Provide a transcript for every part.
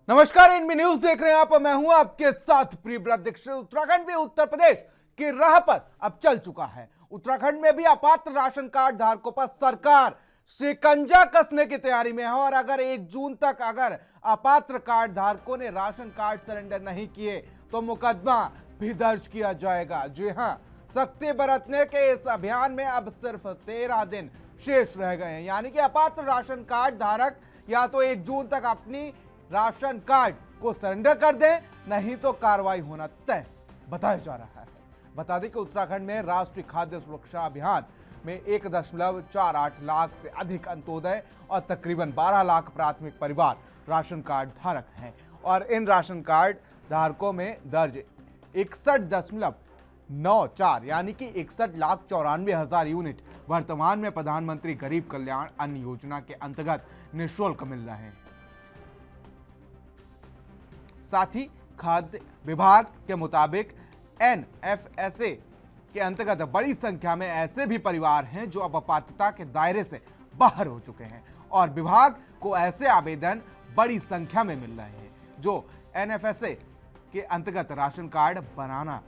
नमस्कार, enemy news देख रहे हैं आप। मैं हूं आपके साथ प्रियव्रत दीक्षित। उत्तराखंड भी उत्तर प्रदेश की राह पर अब चल चुका है। उत्तराखंड में भी अपात्र राशन कार्ड धारकों पर सरकार शिकंजा कसने की तैयारी में है और अगर 1 जून तक अगर अपात्र कार्ड धारकों ने राशन कार्ड सरेंडर नहीं किए तो मुकदमा भी दर्ज किया जाएगा। जी हां, सख्ती बरतने के इस अभियान में अब सिर्फ 13 दिन शेष रह गए हैं, यानी कि अपात्र राशन कार्ड धारक या तो 1 जून तक अपनी राशन कार्ड को सरेंडर कर दें, नहीं तो कार्रवाई होना तय बताया जा रहा है। बता दें कि उत्तराखंड में राष्ट्रीय खाद्य सुरक्षा अभियान में 1.48 लाख से अधिक अंत्योदय और तकरीबन 12 लाख प्राथमिक परिवार राशन कार्ड धारक हैं और इन राशन कार्ड धारकों में दर्ज 61.94 यानी कि 61,94,000 यूनिट वर्तमान में प्रधानमंत्री गरीब कल्याण अन्न योजना के अंतर्गत निःशुल्क मिल रहे हैं। साथ ही खाद्य विभाग के मुताबिक NFSA के अंतर्गत बड़ी संख्या में ऐसे भी परिवार हैं जो अब पात्रता के दायरे से बाहर हो चुके हैं और विभाग को ऐसे आवेदन बड़ी संख्या में मिल रहे हैं जो NFSA के अंतर्गत राशन कार्ड बनाना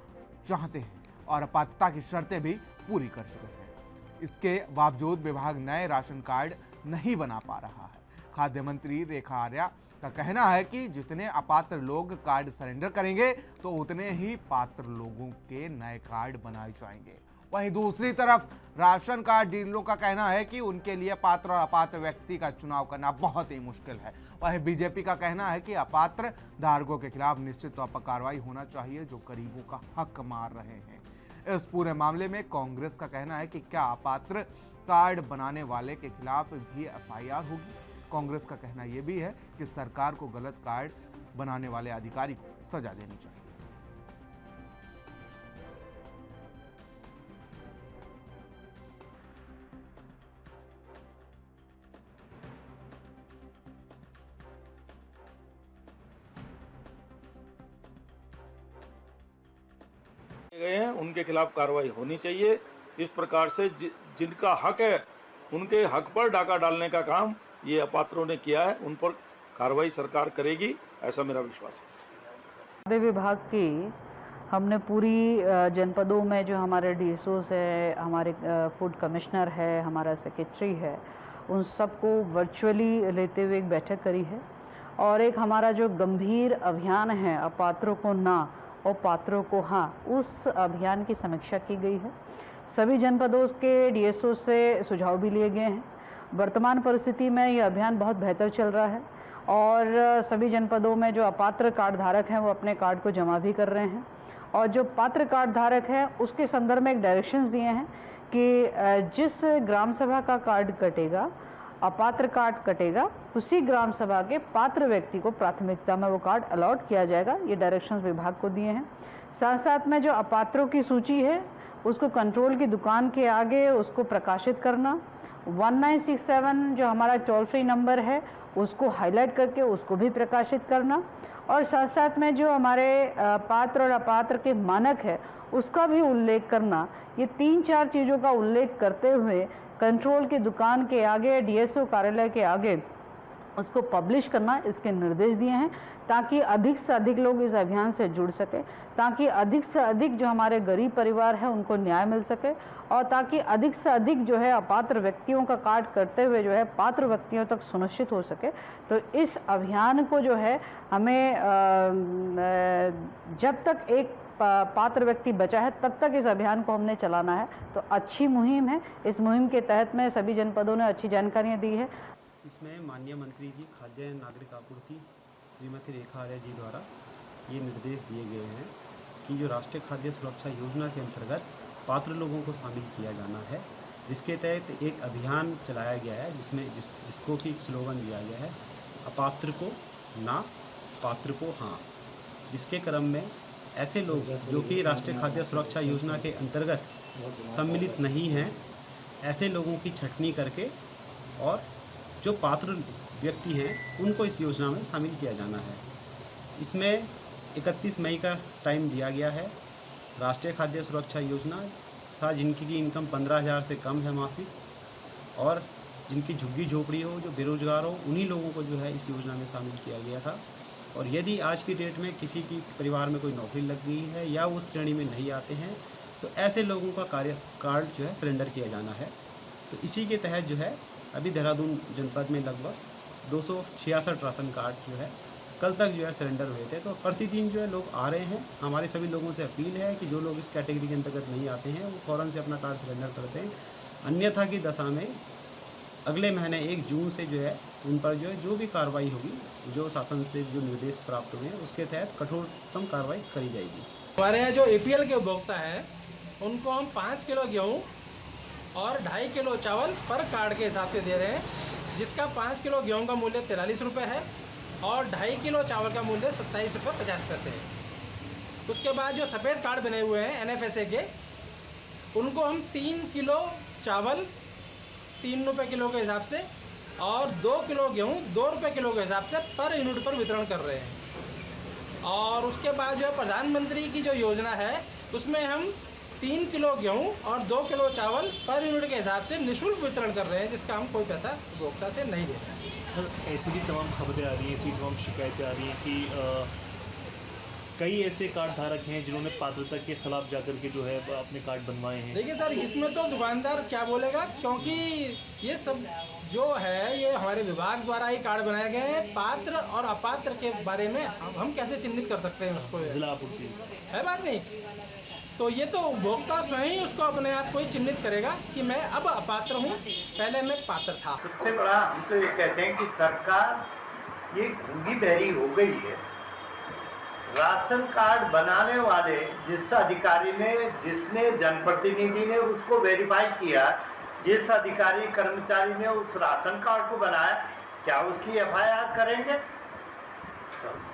चाहते हैं और पात्रता की शर्तें भी पूरी कर चुके हैं। इसके बावजूद विभाग नए राशन कार्ड नहीं बना पा रहा है। खाद्य मंत्री रेखा आर्या का कहना है कि जितने अपात्र लोग कार्ड सरेंडर करेंगे तो उतने ही पात्र लोगों के नए कार्ड बनाए जाएंगे। वहीं दूसरी तरफ राशन कार्ड डीलरों का कहना है कि उनके लिए पात्र और अपात्र व्यक्ति का चुनाव करना बहुत ही मुश्किल है। वहीं बीजेपी का कहना है कि अपात्र धारकों के खिलाफ निश्चित तौर पर कार्रवाई होना चाहिए जो गरीबों का हक मार रहे हैं। इस पूरे मामले में कांग्रेस का कहना है कि क्या अपात्र कार्ड बनाने वाले के खिलाफ भी FIR होगी। कांग्रेस का कहना यह भी है कि सरकार को गलत कार्ड बनाने वाले अधिकारी को सजा देनी चाहिए। गए हैं उनके खिलाफ कार्रवाई होनी चाहिए। इस प्रकार से जिनका हक है उनके हक पर डाका डालने का काम ये अपात्रों ने किया है, उन पर कार्रवाई सरकार करेगी, ऐसा मेरा विश्वास है। खाद्य विभाग की हमने पूरी जनपदों में जो हमारे DSOs है, हमारे फूड कमिश्नर है, हमारा सेक्रेटरी है, उन सबको वर्चुअली लेते हुए एक बैठक करी है और एक हमारा जो गंभीर अभियान है अपात्रों को ना और पात्रों को हाँ, उस अभियान की समीक्षा की गई है। सभी जनपदों के DSO से सुझाव भी लिए गए हैं। वर्तमान परिस्थिति में ये अभियान बहुत बेहतर चल रहा है और सभी जनपदों में जो अपात्र कार्ड धारक हैं वो अपने कार्ड को जमा भी कर रहे हैं और जो पात्र कार्ड धारक हैं उसके संदर्भ में एक डायरेक्शंस दिए हैं कि जिस ग्राम सभा का कार्ड कटेगा, अपात्र कार्ड कटेगा, उसी ग्राम सभा के पात्र व्यक्ति को प्राथमिकता में वो कार्ड अलॉट किया जाएगा। ये डायरेक्शंस विभाग को दिए हैं। साथ साथ में जो अपात्रों की सूची है उसको कंट्रोल की दुकान के आगे उसको प्रकाशित करना, 1967 जो हमारा टोल फ्री नंबर है उसको हाईलाइट करके उसको भी प्रकाशित करना और साथ साथ में जो हमारे पात्र और अपात्र के मानक है उसका भी उल्लेख करना। ये 3-4 चीज़ों का उल्लेख करते हुए कंट्रोल की दुकान के आगे, DSO कार्यालय के आगे उसको पब्लिश करना, इसके निर्देश दिए हैं ताकि अधिक से अधिक लोग इस अभियान से जुड़ सके, ताकि अधिक से अधिक जो हमारे गरीब परिवार हैं उनको न्याय मिल सके और ताकि अधिक से अधिक जो है अपात्र व्यक्तियों का कार्ड करते हुए जो है पात्र व्यक्तियों तक सुनिश्चित हो सके। तो इस अभियान को जो है हमें जब तक एक पात्र व्यक्ति बचा है तब तक इस अभियान को हमने चलाना है। तो अच्छी मुहिम है। इस मुहिम के तहत में सभी जनपदों ने अच्छी जानकारियाँ दी है। इसमें माननीय मंत्री जी खाद्य नागरिक आपूर्ति श्रीमती रेखा आर्या जी द्वारा ये निर्देश दिए गए हैं कि जो राष्ट्रीय खाद्य सुरक्षा योजना के अंतर्गत पात्र लोगों को शामिल किया जाना है, जिसके तहत एक अभियान चलाया गया है जिसको कि एक स्लोगन दिया गया है, अपात्र को ना, पात्र को हाँ। जिसके क्रम में ऐसे लोग जो कि राष्ट्रीय खाद्य सुरक्षा योजना के अंतर्गत सम्मिलित नहीं हैं, ऐसे लोगों की छटनी करके और जो पात्र व्यक्ति हैं उनको इस योजना में शामिल किया जाना है। इसमें 31 मई का टाइम दिया गया है। राष्ट्रीय खाद्य सुरक्षा योजना था जिनकी की इनकम 15,000 से कम है मासिक और जिनकी झुग्गी झोपड़ी हो, जो बेरोजगार हो, उन्हीं लोगों को जो है इस योजना में शामिल किया गया था। और यदि आज की डेट में किसी की परिवार में कोई नौकरी लग गई है या उस श्रेणी में नहीं आते हैं तो ऐसे लोगों का कार्ड जो है सरेंडर किया जाना है। तो इसी के तहत जो है अभी देहरादून जनपद में लगभग 266 राशन कार्ड जो है कल तक जो है सरेंडर हुए थे। तो प्रतिदिन जो है लोग आ रहे हैं। हमारे सभी लोगों से अपील है कि जो लोग इस कैटेगरी के अंतर्गत नहीं आते हैं वो फ़ौरन से अपना कार्ड सरेंडर करते हैं, अन्यथा की दशा में अगले महीने 1 जून से जो है उन पर जो भी कार्रवाई होगी, जो शासन से जो निर्देश प्राप्त हुए हैं उसके तहत कठोरतम कार्रवाई करी जाएगी। हमारे यहाँ जो APL के उपभोक्ता हैं उनको हम 5 किलो गेहूँ और 2.5 किलो चावल पर कार्ड के हिसाब से दे रहे हैं, जिसका 5 किलो गेहूँ का मूल्य 43 रुपये है और 2.5 किलो चावल का मूल्य 27 रुपये 50 पैसे है। उसके बाद जो सफ़ेद कार्ड बने हुए हैं NFSA के, उनको हम 3 किलो चावल 3 रुपये किलो के हिसाब से और 2 किलो गेहूँ 2 रुपये किलो के हिसाब से पर यूनिट पर वितरण कर रहे हैं। और उसके बाद जो है प्रधानमंत्री की जो योजना है उसमें हम 3 किलो गेहूँ और 2 किलो चावल पर यूनिट के हिसाब से निःशुल्क वितरण कर रहे हैं, जिसका हम कोई पैसा उपभोक्ता से नहीं ले रहे हैं। सर, ऐसी भी तमाम खबरें आ रही हैं, ऐसी तमाम शिकायतें आ रही हैं कि कई ऐसे कार्ड धारक हैं जिन्होंने पात्रता के खिलाफ जाकर के जो है अपने कार्ड बनवाए हैं। देखिए सर, इसमें तो दुकानदार क्या बोलेगा, क्योंकि ये सब जो है ये हमारे विभाग द्वारा ही कार्ड बनाए गए हैं। पात्र और अपात्र के बारे में हम कैसे चिन्हित कर सकते हैं उसको, जिला आपूर्ति है बात नहीं। तो ये तो उपभोक्ता स्वयं ही उसको अपने आप को ही चिन्हित करेगा कि मैं अब अपात्र हूँ, पहले मैं पात्र था। सबसे बड़ा हम तो ये कहते हैं कि सरकार ये गूंगी बहरी हो गई है। राशन कार्ड बनाने वाले जिस अधिकारी ने, जिसने जनप्रतिनिधि ने उसको वेरीफाई किया, जिस अधिकारी कर्मचारी ने उस राशन कार्ड को बनाया, क्या उसकी FIR करेंगे?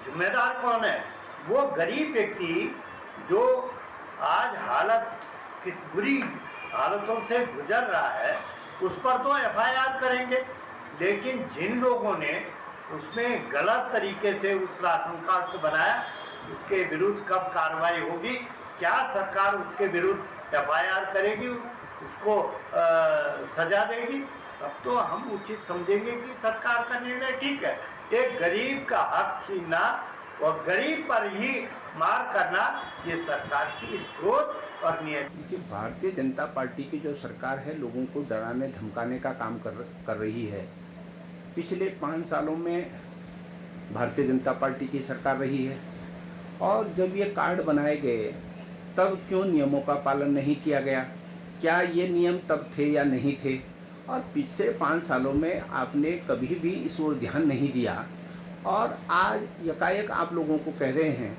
जिम्मेदार कौन है? वो गरीब व्यक्ति जो आज हालत की बुरी हालतों से गुजर रहा है, उस पर तो FIR करेंगे। लेकिन जिन लोगों ने उसमें गलत तरीके से उस राशन कार्ड को बनाया, उसके विरुद्ध कब कार्रवाई होगी? क्या सरकार उसके विरुद्ध FIR करेगी, उसको सजा देगी? तब तो हम उचित समझेंगे कि सरकार का निर्णय ठीक है। एक गरीब का हक छीनना और गरीब पर ही मार करना, ये सरकार की सोच और नियत। देखिए, भारतीय जनता पार्टी की जो सरकार है लोगों को डराने धमकाने का काम कर रही है। पिछले 5 सालों में भारतीय जनता पार्टी की सरकार रही है और जब ये कार्ड बनाए गए तब क्यों नियमों का पालन नहीं किया गया? क्या ये नियम तब थे या नहीं थे? और पिछले 5 सालों में आपने कभी भी इस ओर ध्यान नहीं दिया और आज यकायक आप लोगों को कह रहे हैं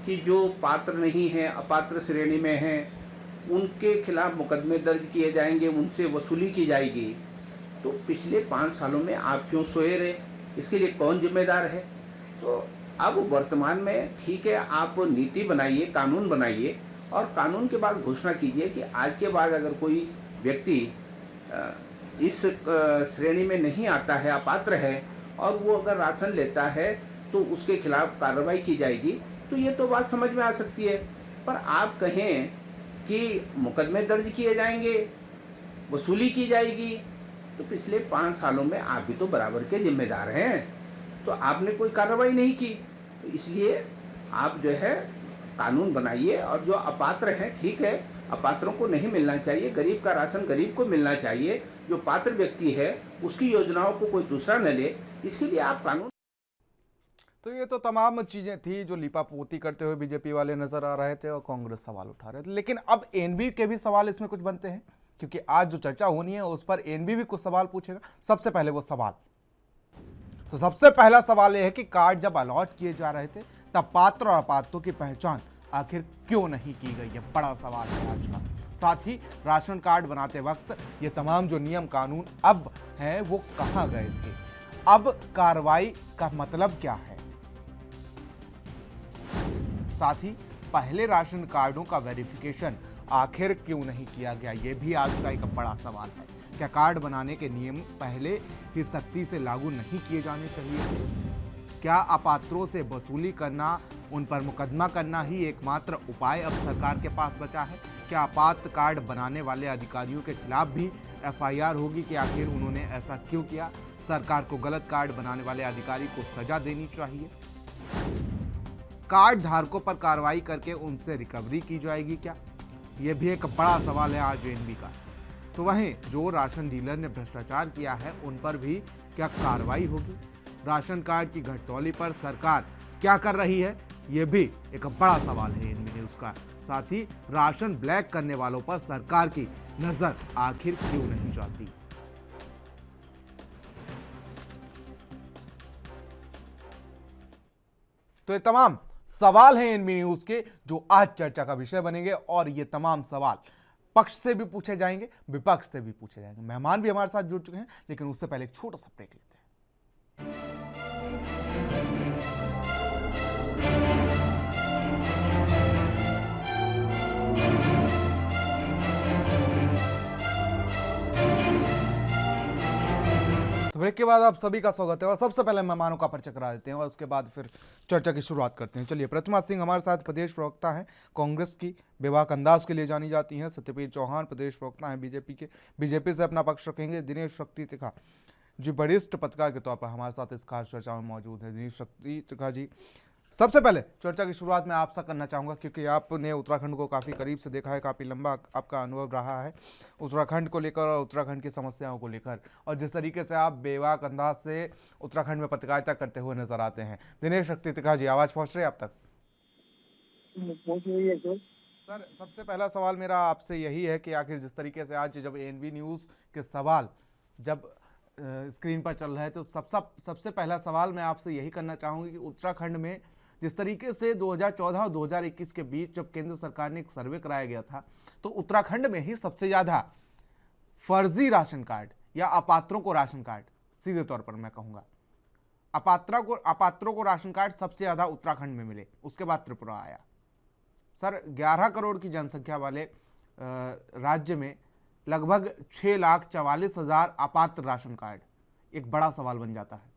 कि जो पात्र नहीं हैं, अपात्र श्रेणी में हैं, उनके खिलाफ मुकदमे दर्ज किए जाएंगे, उनसे वसूली की जाएगी। तो पिछले 5 सालों में आप क्यों सोए रहे? इसके लिए कौन जिम्मेदार है? तो अब वर्तमान में ठीक है, आप नीति बनाइए, कानून बनाइए और कानून के बाद घोषणा कीजिए कि आज के बाद अगर कोई व्यक्ति इस श्रेणी में नहीं आता है, अपात्र है और वो अगर राशन लेता है तो उसके खिलाफ कार्रवाई की जाएगी। तो ये तो बात समझ में आ सकती है। पर आप कहें कि मुकदमे दर्ज किए जाएंगे, वसूली की जाएगी, तो पिछले 5 सालों में आप भी तो बराबर के जिम्मेदार हैं। तो आपने कोई कार्रवाई नहीं की। तो इसलिए आप जो है कानून बनाइए और जो अपात्र हैं, ठीक है, अपात्रों को नहीं मिलना चाहिए, गरीब का राशन गरीब को मिलना चाहिए। जो पात्र व्यक्ति है उसकी योजनाओं को कोई दूसरा न ले, इसके लिए आप कानून। तो ये तो तमाम चीज़ें थी जो लीपापोती करते हुए बीजेपी वाले नजर आ रहे थे और कांग्रेस सवाल उठा रहे थे। लेकिन अब एनबी के भी सवाल इसमें कुछ बनते हैं, क्योंकि आज जो चर्चा होनी है उस पर एनबी भी कुछ सवाल पूछेगा। सबसे पहले वो सवाल, तो सबसे पहला सवाल यह है कि कार्ड जब अलॉट किए जा रहे थे तब पात्र और अपात्रों की पहचान आखिर क्यों नहीं की गई? है बड़ा सवाल है आज का। साथ ही राशन कार्ड बनाते वक्त ये तमाम जो नियम कानून अब हैं वो कहां गए थे? अब कार्रवाई का मतलब क्या है? साथ ही पहले राशन कार्डों का वेरिफिकेशन आखिर क्यों नहीं किया गया? ये भी आज का एक बड़ा सवाल है। क्या कार्ड बनाने के नियम पहले ही सख्ती से लागू नहीं किए जाने चाहिए? क्या अपात्रों से वसूली करना, उन पर मुकदमा करना ही एकमात्र उपाय अब सरकार के पास बचा है? क्या अपात्र कार्ड बनाने वाले अधिकारियों के खिलाफ भी FIR होगी कि आखिर उन्होंने ऐसा क्यों किया? सरकार को गलत कार्ड बनाने वाले अधिकारी को सजा देनी चाहिए। कार्ड धारकों पर कार्रवाई करके उनसे रिकवरी की जाएगी क्या? यह भी एक बड़ा सवाल है आज एनबी का। तो वहीं जो राशन डीलर ने भ्रष्टाचार किया है उन पर भी क्या कार्रवाई होगी? राशन कार्ड की घटतौली पर सरकार क्या कर रही है? यह भी एक बड़ा सवाल है एनबी न्यूज का। साथ ही राशन ब्लैक करने वालों पर सरकार की नजर आखिर क्यों नहीं जाती? तो ये तमाम सवाल हैं एनबी न्यूज के जो आज चर्चा का विषय बनेंगे और ये तमाम सवाल पक्ष से भी पूछे जाएंगे, विपक्ष से भी पूछे जाएंगे। मेहमान भी हमारे साथ जुड़ चुके हैं, लेकिन उससे पहले एक छोटा सा ब्रेक लेते हैं। तो ब्रेक के बाद आप सभी का स्वागत है और सबसे पहले मेहमानों का परिचय करा देते हैं और उसके बाद फिर चर्चा की शुरुआत करते हैं। चलिए, प्रतिमा सिंह हमारे साथ प्रदेश प्रवक्ता हैं, कांग्रेस की बेबाक अंदाज के लिए जानी जाती हैं। सत्यवीर चौहान प्रदेश प्रवक्ता हैं बीजेपी से अपना पक्ष रखेंगे। दिनेश शक्ति त्रिखा जी वरिष्ठ पत्रकार के तौर पर हमारे साथ इस खास चर्चा में मौजूद है। दिनेश शक्ति त्रिखा जी, सबसे पहले चर्चा की शुरुआत मैं आपसे करना चाहूँगा क्योंकि आपने उत्तराखंड को काफ़ी करीब से देखा है, काफ़ी लंबा आपका अनुभव रहा है उत्तराखंड को लेकर और उत्तराखंड की समस्याओं को लेकर, और जिस तरीके से आप बेबाक अंदाज से उत्तराखंड में पत्रकारिता करते हुए नजर आते हैं। दिनेश शक्ति त्रिखा जी, आवाज़ पहुँच रही है आप तक? सर, सबसे पहला सवाल मेरा आपसे यही है कि आखिर जिस तरीके से आज जब एनबी न्यूज़ के सवाल जब स्क्रीन पर चल रहा है तो सबसे पहला सवाल मैं आपसे यही करना चाहूँगी कि उत्तराखंड में जिस तरीके से 2014 और 2021 के बीच जब केंद्र सरकार ने एक सर्वे कराया गया था तो उत्तराखंड में ही सबसे ज़्यादा फर्जी राशन कार्ड या अपात्रों को राशन कार्ड, सीधे तौर पर मैं कहूँगा अपात्रों को राशन कार्ड सबसे ज़्यादा उत्तराखंड में मिले, उसके बाद त्रिपुरा आया। सर, 11 करोड़ की जनसंख्या वाले राज्य में लगभग 6,44,000 अपात्र राशन कार्ड, एक बड़ा सवाल बन जाता है।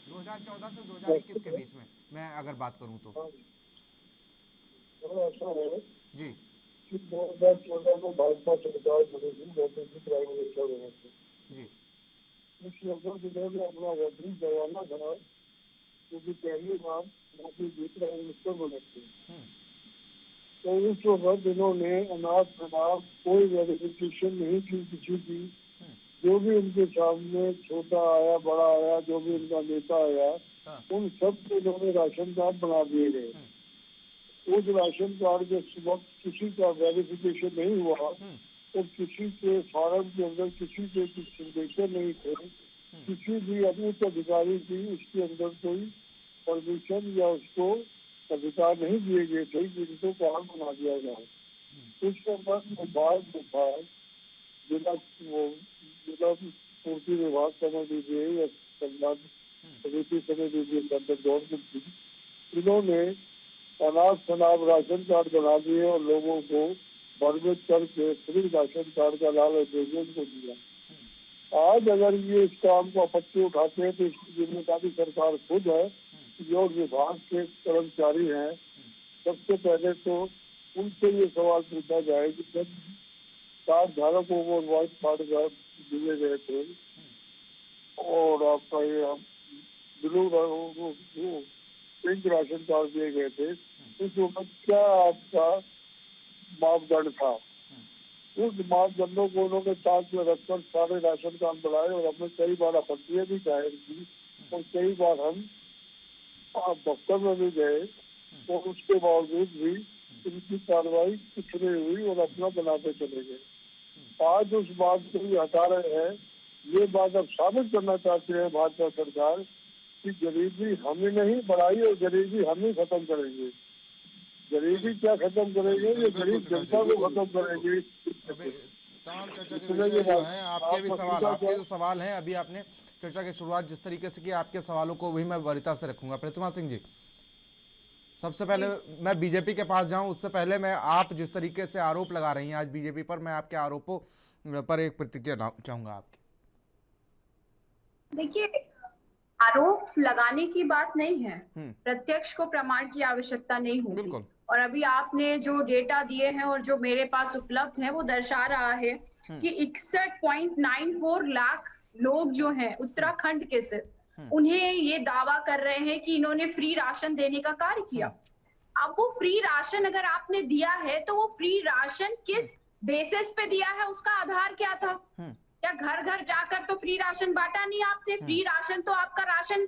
2014 से 2021 के बीच में मैं अगर बात करूं तो जी 2014 में भाजपा सरकार बनी थी, प्राइम मिनिस्टर बने थे जी। इस लगभग में अपना वोटिंग करवाना था क्योंकि पहली बार मोदी जी प्राइम मिनिस्टर बने थे। तो उस वक्त इन्होंने अनाज शनाज कोई वेरिफिकेशन नहीं की किसी की, जो भी उनके सामने छोटा आया बड़ा आया, जो भी उनका नेता आया उन सब के इन्होंने राशन कार्ड बना दिए गए। उस राशन कार्ड के वक्त किसी का वेरिफिकेशन नहीं हुआ और किसी के फार्म के अंदर किसी के सिग्नेचर नहीं थे, किसी भी उच्च अधिकारी की उसके अंदर कोई परमिशन या उसको अधिकार नहीं दिए गए थे जिनको कार्ड बना दिया जाए। उसके बाद विभाग जिला पूर्ति विभाग समझ लीजिए या समिति समझ लीजिए, गवर्नमेंट की, इन्होंने अनाज शनाज राशन कार्ड बना दिए और लोगों को भरमित करके फ्री राशन कार्ड का लाभ को दिया। आज अगर ये इस काम को आपत्ति उठाते हैं तो इसकी जिम्मेदारी सरकार खुद है। जो विभाग के कर्मचारी हैं सबसे पहले तो उनसे ये सवाल पूछा जाए कि जब कार्ड धारकों को व्हाइट कार्ड दिए गए थे और आपका ये ब्लू पिंक राशन कार्ड दिए गए थे, उस वक्त क्या आपका मापदंड था? उस मापदंडों को उन्होंने साथ में रखकर सारे राशन कार्ड बनाए और हमने कई बार आपत्तियां भी जाहिर की और कई बार हम दफ्तर में भी गए और उसके बावजूद भी इनकी कार्रवाई कुछ नहीं हुई और अपना बनाते चले गए। आज उस बात को भी हटा रहे हैं। ये बात अब साबित करना चाहते हैं भाजपा सरकार कि गरीबी हमने नहीं बढ़ाई और गरीबी हम ही खत्म करेंगे। गरीबी क्या खत्म करेंगे? ये गरीब जनता को खत्म करेंगे। तमाम चर्चा के विषय जो हैं, आपके भी सवाल, आपके जो सवाल हैं, अभी आपने चर्चा की शुरुआत जिस तरीके से की, आपके सवालों को भी मैं वरीयता से रखूंगा। प्रतिमा सिंह जी, सबसे पहले मैं बीजेपी के पास जाऊं उससे पहले मैं आप जिस तरीके से आरोप लगा रही हैं आज बीजेपी पर, मैं आपके आरोपों पर एक प्रतिक्रिया चाहूंगा आपकी। देखिए, आरोप लगाने की बात नहीं है, प्रत्यक्ष को प्रमाण की आवश्यकता नहीं होती। और अभी आपने जो डेटा दिए हैं और जो मेरे पास उपलब्ध है वो दर्शा रहा है कि 61.94 लाख लोग जो हैं उत्तराखंड के सिर्फ, उन्हें ये दावा कर रहे हैं कि इन्होंने फ्री राशन देने का कार्य किया। अब वो फ्री राशन अगर आपने दिया है तो वो फ्री राशन किस बेसिस पे दिया है, उसका आधार क्या था? क्या घर घर जाकर तो फ्री राशन बांटा नहीं आपने? फ्री राशन तो आपका राशन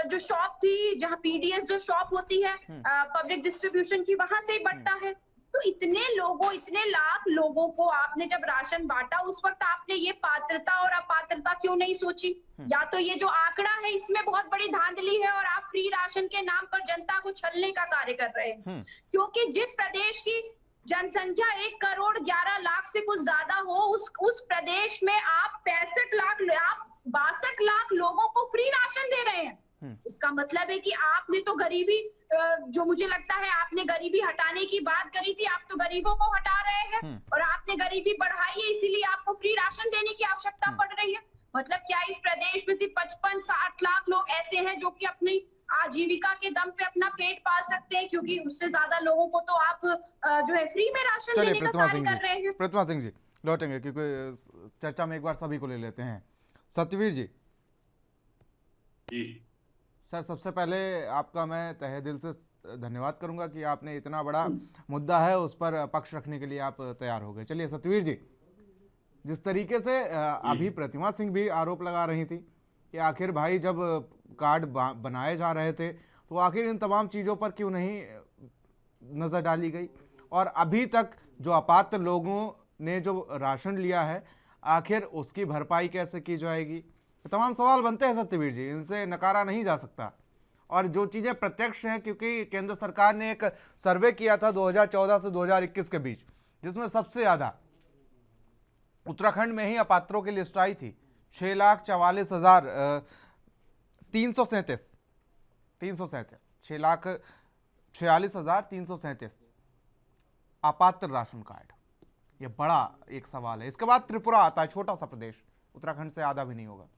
जो शॉप थी, जहाँ पीडीएस जो शॉप होती है पब्लिक डिस्ट्रीब्यूशन की, वहां से ही बढ़ता है। तो इतने लोगों, इतने लाख लोगों को आपने जब राशन बांटा, उस वक्त आपने ये पात्रता और अपात्रता क्यों नहीं सोची? या तो ये जो आंकड़ा है इसमें बहुत बड़ी धांधली है और आप फ्री राशन के नाम पर जनता को छलने का कार्य कर रहे हैं। क्योंकि जिस प्रदेश की जनसंख्या 1,11,00,000 से कुछ ज्यादा हो, उस प्रदेश में आप 62 लाख लोगों को फ्री राशन दे रहे हैं। इसका मतलब है कि आपने तो गरीबी, जो मुझे लगता है आपने गरीबी हटाने की बात करी थी, आप तो गरीबों को हटा रहे हैं और आपने गरीबी बढ़ाई है, इसीलिए आपको फ्री राशन देने की आवश्यकता पड़ रही है। मतलब क्या इस प्रदेश में सिर्फ 55-60 लाख लोग ऐसे हैं जो कि अपनी आजीविका के दम पे अपना पेट पाल सकते हैं? क्योंकि उससे ज्यादा लोगों को तो आप जो है फ्री में राशन देने का कार्य कर रहे हैं। प्रतिमा सिंह जी लौटेंगे, क्योंकि चर्चा में एक बार सभी को ले लेते हैं। सत्यवीर जी। सर, सबसे पहले आपका मैं तहे दिल से धन्यवाद करूंगा कि आपने इतना बड़ा मुद्दा है उस पर पक्ष रखने के लिए आप तैयार हो गए। चलिए सत्यवीर जी, जिस तरीके से अभी प्रतिमा सिंह भी आरोप लगा रही थी कि आखिर भाई जब कार्ड बनाए जा रहे थे तो आखिर इन तमाम चीज़ों पर क्यों नहीं नज़र डाली गई, और अभी तक जो अपात्र लोगों ने जो राशन लिया है आखिर उसकी भरपाई कैसे की जाएगी, तमाम सवाल बनते हैं सत्यवीर जी, इनसे नकारा नहीं जा सकता। और जो चीज़ें प्रत्यक्ष हैं, क्योंकि केंद्र सरकार ने एक सर्वे किया था 2014 से 2021 के बीच, जिसमें सबसे ज़्यादा उत्तराखंड में ही अपात्रों की लिस्ट आई थी। 6,44,337 6,46,337 अपात्र राशन कार्ड। ये बड़ा एक सवाल है। इसके बाद त्रिपुरा आता है, छोटा सा प्रदेश, उत्तराखंड से आधा भी नहीं होगा।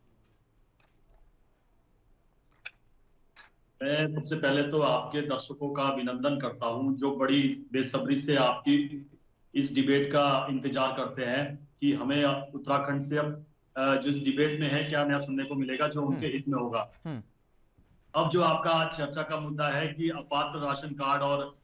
मैं सबसे पहले तो आपके दर्शकों का अभिनंदन करता हूं जो बड़ी बेसब्री से आपकी इस डिबेट का इंतजार करते हैं कि हमें उत्तराखंड से अब जो इस डिबेट में है क्या नया सुनने को मिलेगा जो उनके हित में होगा। अब जो आपका आज चर्चा का मुद्दा है कि अपात्र राशन कार्ड और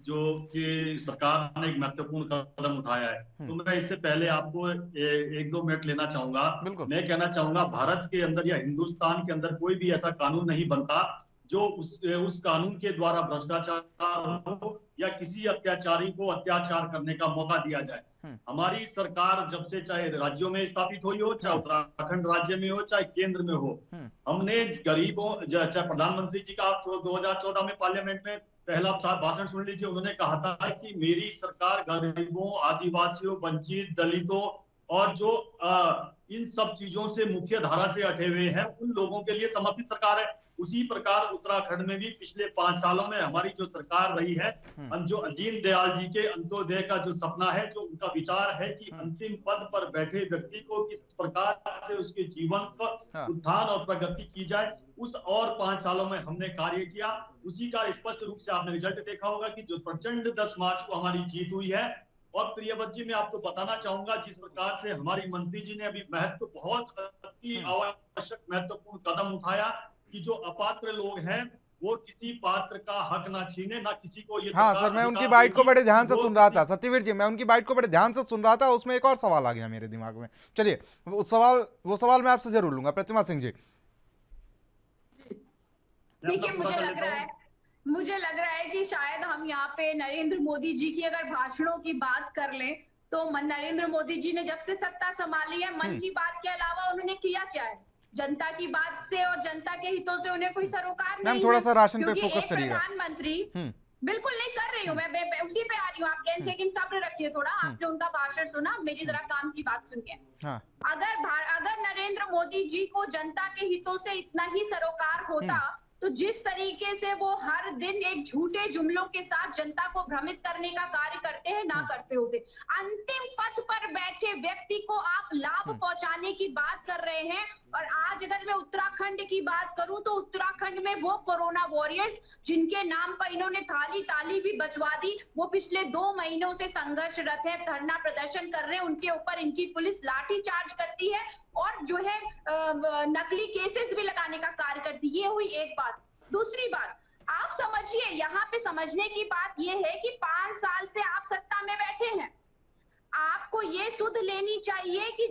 जो कि सरकार ने एक महत्वपूर्ण कदम उठाया है, तो मैं इससे पहले आपको 1-2 मिनट लेना चाहूंगा। मैं कहना चाहूंगा भारत के अंदर या हिंदुस्तान के अंदर कोई भी ऐसा कानून नहीं बनता जो उस कानून के द्वारा भ्रष्टाचार हो या किसी अत्याचारी को अत्याचार करने का मौका दिया जाए। हमारी सरकार जब से चाहे राज्यों में स्थापित हुई हो, चाहे उत्तराखंड राज्य में हो, चाहे केंद्र में हो, हमने गरीबों, चाहे प्रधानमंत्री जी का आप 2014 में पार्लियामेंट में पहला भाषण सुन लीजिए, उन्होंने कहा था कि मेरी सरकार गरीबों, आदिवासियों, वंचित, दलितों और जो इन सब चीजों से मुख्य धारा से हटे हुए हैं उन लोगों के लिए समर्पित सरकार है। उसी प्रकार उत्तराखंड में भी पिछले 5 सालों में हमारी जो सरकार रही है, जो दीन दयाल जी के अंत्योदय का जो सपना है, जो उनका विचार है कि अंतिम पद पर बैठे व्यक्ति को किस प्रकार से उसके जीवन का उत्थान और प्रगति की जाए, उस और 5 सालों में हमने कार्य किया। उसी का स्पष्ट रूप से आपने रिजल्ट देखा होगा कि जो प्रचंड 10 मार्च को हमारी जीत हुई है। और प्रियव्रत जी, मैं आपको बताना चाहूंगा जिस प्रकार से हमारी मंत्री जी ने अभी बहुत अति आवश्यक महत्वपूर्ण कदम उठाया कि जो अपात्र लोग हैं वो किसी पात्र का हक ना छीने, ना किसी को ये। हाँ सर, मैं उनकी बाइट को बड़े ध्यान से सुन रहा था। सत्यवीर जी, मैं उनकी बाइट को बड़े ध्यान से सुन रहा था, उसमें एक और सवाल आ गया मेरे दिमाग में। चलिए वो सवाल मैं आपसे जरूर लूंगा। प्रतिमा सिंह जी, देखिए मुझे लग रहा है कि शायद हम यहाँ पे नरेंद्र मोदी जी की अगर भाषणों की बात कर लें तो नरेंद्र मोदी जी ने जब से सत्ता संभाली है, मन की बात के अलावा उन्होंने किया क्या है? जनता की बात से और जनता के हितों से उन्हें कोई सरोकार नहीं है। थोड़ा सा राशन पे फोकस करिएगा। प्रधानमंत्री बिल्कुल नहीं कर रही हूँ, मैं उसी पे आ रही हूँ। आप 10 सेकंड सब्र रखिए थोड़ा। आपने उनका भाषण सुना, मेरी जरा काम की बात सुनिए। अगर नरेंद्र मोदी जी को जनता के हितों से इतना ही सरोकार होता तो जिस तरीके से वो हर दिन एक झूठे जुमलों के साथ जनता को भ्रमित करने का कार्य करते हैं, ना करते होते। अंतिम पद पर बैठे व्यक्ति को आप लाभ पहुंचाने की बात कर रहे हैं। और आज अगर मैं उत्तराखंड की बात करूं तो उत्तराखंड में वो कोरोना वॉरियर्स जिनके नाम पर इन्होंने ताली भी बजवा दी, वो पिछले 2 महीनों से संघर्षरत है, धरना प्रदर्शन कर रहे हैं, उनके ऊपर इनकी पुलिस लाठी चार्ज करती है, और जो है नकली केसेस भी लगाने का कार्य करती। ये हुई एक बात। दूसरी बात, आप समझिए, यहाँ पे समझने की बात ये है कि 5 साल से आप सत्ता में बैठे हैं, आपको ये सुध लेनी चाहिए कि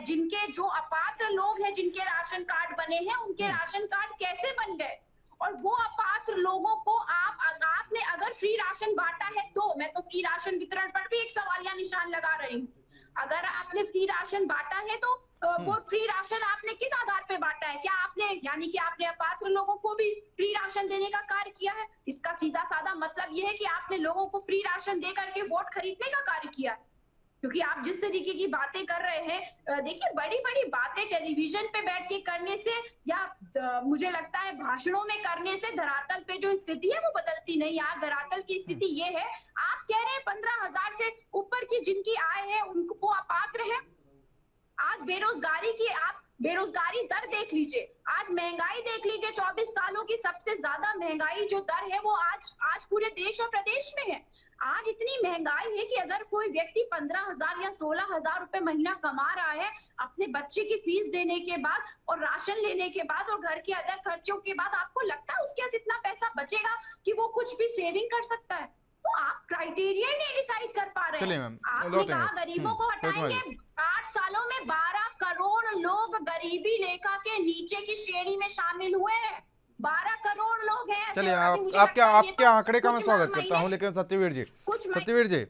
जिनके जो अपात्र लोग हैं, जिनके राशन कार्ड बने हैं, उनके राशन कार्ड कैसे बन गए, और वो अपात्र लोगों को आपने अगर फ्री राशन बांटा है तो, मैं तो फ्री राशन वितरण पर भी एक सवालिया निशान लगा रही हूँ। अगर आपने फ्री राशन बांटा है तो वो फ्री राशन आपने किस आधार पे बांटा है? क्या आपने, यानी कि आपने अपात्र लोगों को भी फ्री राशन देने का कार्य किया है? इसका सीधा साधा मतलब ये है कि आपने लोगों को फ्री राशन दे करके वोट खरीदने का कार्य किया है। क्योंकि आप जिस तरीके की बातें कर रहे हैं, देखिए बड़ी बड़ी बातें टेलीविजन पे बैठ के करने से या मुझे लगता है भाषणों में करने से धरातल पे जो स्थिति है वो बदलती नहीं। आज धरातल की स्थिति ये है, आप कह रहे हैं 15,000 से ऊपर की जिनकी आय है उनको वो अपात्र है। आज बेरोजगारी दर देख लीजिए, आज महंगाई देख लीजिए, 24 सालों की सबसे ज्यादा महंगाई जो दर है वो आज पूरे देश और प्रदेश में है। आज इतनी महंगाई है कि अगर कोई व्यक्ति 15,000 या 16,000 रुपए महीना कमा रहा है, अपने बच्चे की फीस देने के बाद और राशन लेने के बाद और घर के अदर खर्चों के बाद, आपको लगता है उसके पास इतना पैसा बचेगा कि वो कुछ भी सेविंग कर सकता है? तो आप क्राइटेरिया ही नहीं डिसाइड कर पा रहे हैं। आपने कहा गरीबों को हटाएंगे, 8 सालों में 12 करोड़ लोग गरीबी रेखा के नीचे की श्रेणी में शामिल हुए हैं। 12 करोड़ लोग हैं। चलिए, आपके आंकड़े का मैं स्वागत करता हूं, लेकिन सत्यवीर जी,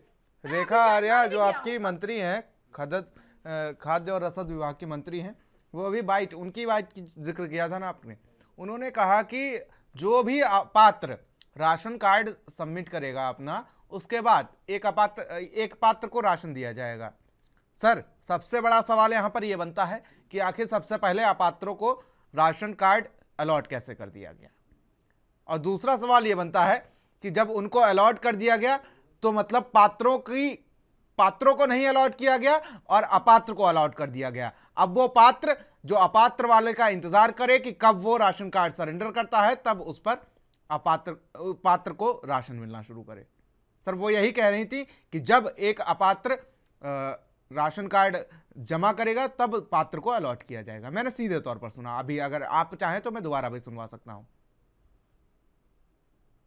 रेखा आर्या जो आपकी मंत्री हैं, खाद्य और रसद विभाग की मंत्री हैं, वो अभी उनकी बाइट की जिक्र किया था ना आपने। उन्होंने कहा कि जो भी पात्र राशन कार्ड सबमिट करेगा अपना, उसके बाद एक पात्र को राशन दिया जाएगा। सर, सबसे बड़ा सवाल यहाँ पर यह बनता है कि आखिर सबसे पहले अपात्रों को राशन कार्ड अलॉट कैसे कर दिया गया, और दूसरा सवाल यह बनता है कि जब उनको अलॉट कर दिया गया तो मतलब पात्रों को नहीं अलॉट किया गया और अपात्र को अलॉट कर दिया गया। अब वो पात्र जो अपात्र वाले का इंतजार करे कि कब वो राशन कार्ड सरेंडर करता है, तब उस पर पात्र को राशन मिलना शुरू करे। सर, वो यही कह रही थी कि जब एक अपात्र राशन कार्ड जमा करेगा तब पात्र को अलॉट किया जाएगा। मैंने सीधे तौर पर सुना। अभी अगर आप चाहें तो मैं दोबारा भी सुनवा सकता हूं।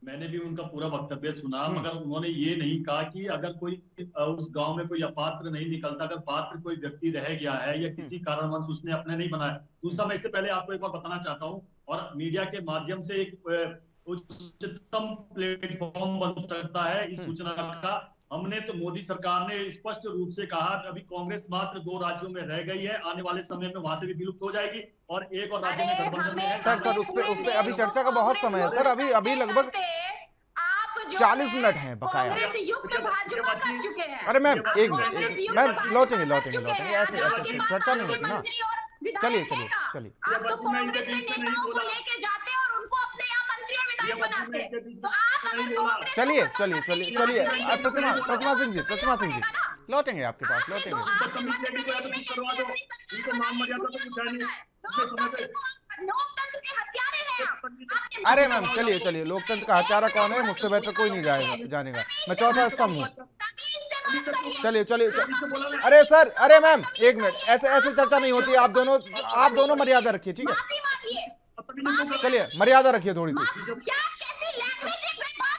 मैंने भी उनका पूरा वक्तव्य सुना, मगर उन्होंने ये नहीं कहा कि अगर कोई उस गांव में कोई अपात्र नहीं निकलता, अगर पात्र कोई व्यक्ति रह गया है या किसी कारणवश उसने अपने नहीं बनाया। दूसरा, मैं इससे पहले आपको एक बार बताना चाहता हूँ, और मीडिया के माध्यम से एक उच्चतम प्लेटफॉर्म बन सकता है इस सूचना का। हमने तो मोदी सरकार ने स्पष्ट रूप से कहा, अभी कांग्रेस मात्र 2 राज्यों में रह गई है, आने वाले समय में वहां से भी विलुप्त हो जाएगी, और एक और राज्य में गठबंधन में है। सर उस पे अभी चर्चा का बहुत समय है सर। अभी लगभग 40 मिनट हैं बकाया। अरे मैम, एक मिनट, मैम लौटेंगे, ऐसे चर्चा नहीं होती ना। चलिए आप तो कांग्रेस के नेताओं को लेकर जाते हैं और उनको अपने यहाँ मंत्री और विधायक बनाते हैं। तो आप अगर कांग्रेस चलिए प्रतिमा सिंह जी लौटेंगे आपके पास, लौटेंगे। लोकतंत्र के हत्यारे हैं आप। अरे मैम चलिए, लोकतंत्र का हत्यारा कौन है? मुझसे बेटर कोई नहीं जानेगा। मैं चौथा स्तंभ हूँ। चलिए। अरे सर, अरे मैम एक मिनट, ऐसे चर्चा नहीं होती। आप दोनों मर्यादा रखिए, ठीक है? चलिए, मर्यादा रखिए थोड़ी सी।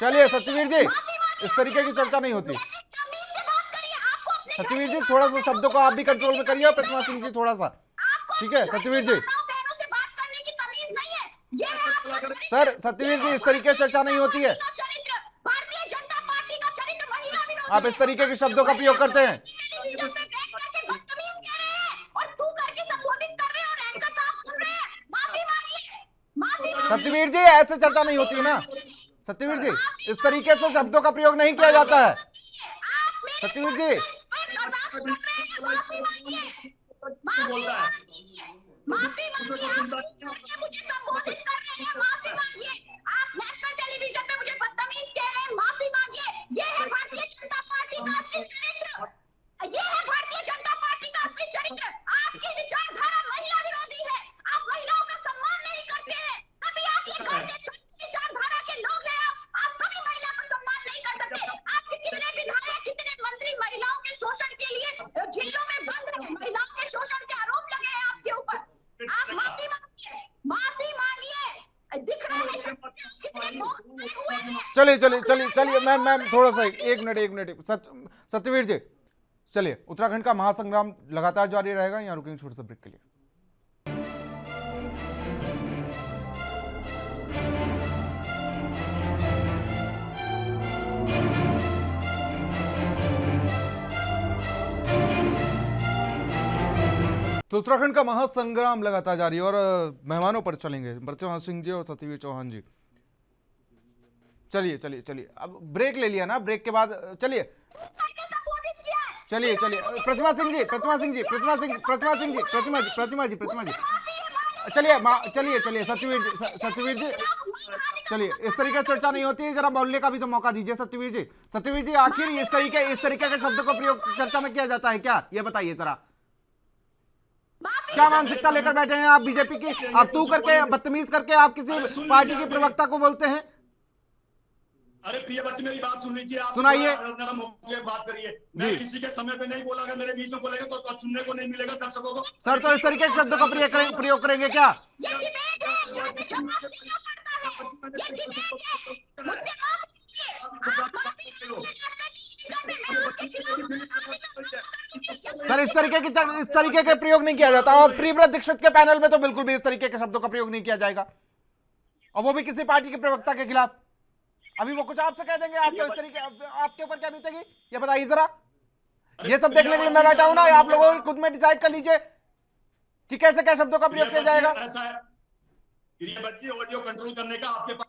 चलिए सत्यवीर जी, इस तरीके की चर्चा नहीं होती। सत्यवीर जी, थोड़ा सा शब्दों को आप भी कंट्रोल में करिए, प्रतिमा सिंह जी थोड़ा सा, ठीक है? सत्यवीर जी, सर सत्यवीर जी, इस तरीके से चर्चा नहीं होती है। आप इस तरीके के शब्दों का प्रयोग करते हैं। सत्यवीर जी, ऐसे चर्चा नहीं होती है ना। सत्यवीर जी, इस तरीके से शब्दों का प्रयोग नहीं किया जाता है। सत्यवीर जी, माफी मुझे संबोधित कर रहे हैं, माफी मांगिए। आप नेशनल टेलीविजन पे मुझे बदतमीज कह रहे हैं, माफी मांगिए। ये है भारतीय जनता पार्टी का असली चरित्र, ये है भारतीय जनता पार्टी का असली चरित्र। आपकी विचारधारा महिला विरोधी है, आप महिलाओं का सम्मान नहीं करते हैं, तभी आप ये करते। विचारधारा के लोग हैं आप कभी महिला का सम्मान नहीं कर सकते। आपके कितने विधायक, कितने मंत्री महिलाओं के शोषण के लिए जेलों में बंद रहे, महिलाओं के शोषण के आरोप लगे हैं चलिए चलिए चलिए चलिए मैम थोड़ा सा एक मिनट सत्यवीर जी, चलिए। उत्तराखंड का महासंग्राम लगातार जारी रहेगा, यहाँ रुकेंगे छोटे से ब्रेक के लिए। तो उत्तराखंड का महासंग्राम लगातार जारी है और मेहमानों पर चलेंगे बृजमोहन सिंह जी और सत्यवीर चौहान जी। चलिए चलिए चलिए, अब ब्रेक ले लिया ना, ब्रेक के बाद चलिए चलिए चलिए। प्रतिमा सिंह जी चलिए सत्यवीर जी चलिए, इस तरीके से चर्चा नहीं होती है, जरा बोलने का भी तो मौका दीजिए सत्यवीर जी आखिर इस तरीके के शब्दों का प्रयोग चर्चा में किया जाता है क्या, ये बताइए जरा। क्या मानसिकता लेकर बैठे हैं आप बीजेपी की? आप तू करके बदतमीज करके आप किसी पार्टी की प्रवक्ता को बोलते हैं। अरे प्रिय बच्चे मेरी बात सुन लीजिए, आप सुनाइए, नरम होकर बात करिए। मैं किसी के समय पे नहीं बोला, अगर मेरे बीच में बोलेगा तो सुनने को नहीं मिलेगा दर्शकों को। सर तो इस तरीके के शब्दों का प्रयोग करेंगे क्या? सर इस तरीके के प्रयोग नहीं किया जाता, और प्रियव्रत दीक्षित के पैनल में तो बिल्कुल भी इस तरीके के शब्दों का प्रयोग नहीं किया जाएगा, और वो भी किसी पार्टी के प्रवक्ता के खिलाफ। अभी वो कुछ आपसे कह देंगे, आपको इस तरीके आपके ऊपर क्या बीतेगी ये बताइए जरा। ये सब देखने के लिए मैं बैठा हूं ना, आप लोगों को खुद में डिसाइड कर लीजिए कि कैसे क्या शब्दों का प्रयोग किया जाएगा। ऑडियो कंट्रोल करने का आपके पास,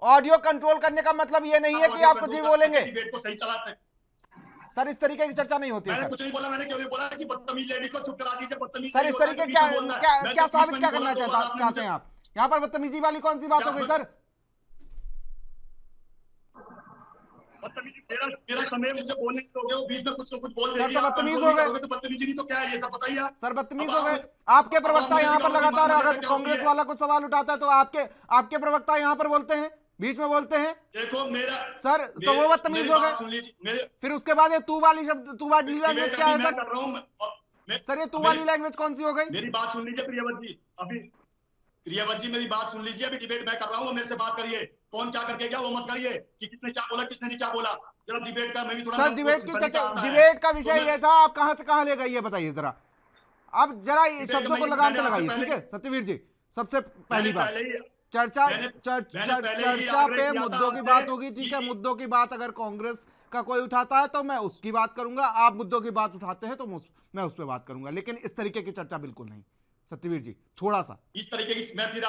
ऑडियो कंट्रोल करने का मतलब ये नहीं है कि आप कुछ भी बोलेंगे। डिबेट को सही चलाते हैं सर, इस तरीके की चर्चा नहीं होती है। मैंने कुछ नहीं बोला, मैंने क्यों नहीं बोला कि बदतमीज लेडी को चुप करा दीजिए। बदतमीज सर इस तरीके क्या साबित क्या करना चाहते हैं आप? यहाँ पर बदतमीजी वाली कौन सी बात हो गई सर? मेरा समय मुझे बोलने की दोगे, वो बीच में कुछ बोल सर तो बदतमीज हो गए। तो बदतमीजी नहीं तो क्या है ये सब बताइए आप। सर बदतमीज हो गए। आपके प्रवक्ता यहाँ पर लगातार, अगर कांग्रेस वाला कुछ सवाल उठाता है तो आपके प्रवक्ता यहाँ पर बोलते हैं, बीच में बोलते हैं। देखो मेरा सर तो वो बदतमीज हो गए। फिर उसके बाद ये तू वाली लैंग्वेज क्या है सर? सर ये तू वाली लैंग्वेज कौन सी हो गई? मेरी बात सुन लीजिए प्रियवत जी, मेरी बात सुन लीजिए। अभी डिबेट मैं कर रहा हूँ, मेरे से बात करिए। कौन क्या करके गया वो मत करिए कि किसने क्या बोला किसने नहीं क्या बोला। जरा डिबेट का मैं भी थोड़ा, सर डिबेट की चर्चा, डिबेट का विषय ये था, आप कहां से कहां ले गए ये बताइए जरा। अब जरा इस शब्दों को लगाम पे लगाइए, ठीक है सत्यवीर जी। सबसे पहली बात, चर्चा पे मुद्दों की बात होगी, ठीक है। मुद्दों की बात अगर कांग्रेस का कोई उठाता है तो मैं उसकी बात करूंगा, आप मुद्दों की बात उठाते हैं तो मैं उस पर बात करूंगा, लेकिन इस तरीके की चर्चा बिल्कुल नहीं। सत्यवीर जी थोड़ा सा इस तरीके की मैं फिर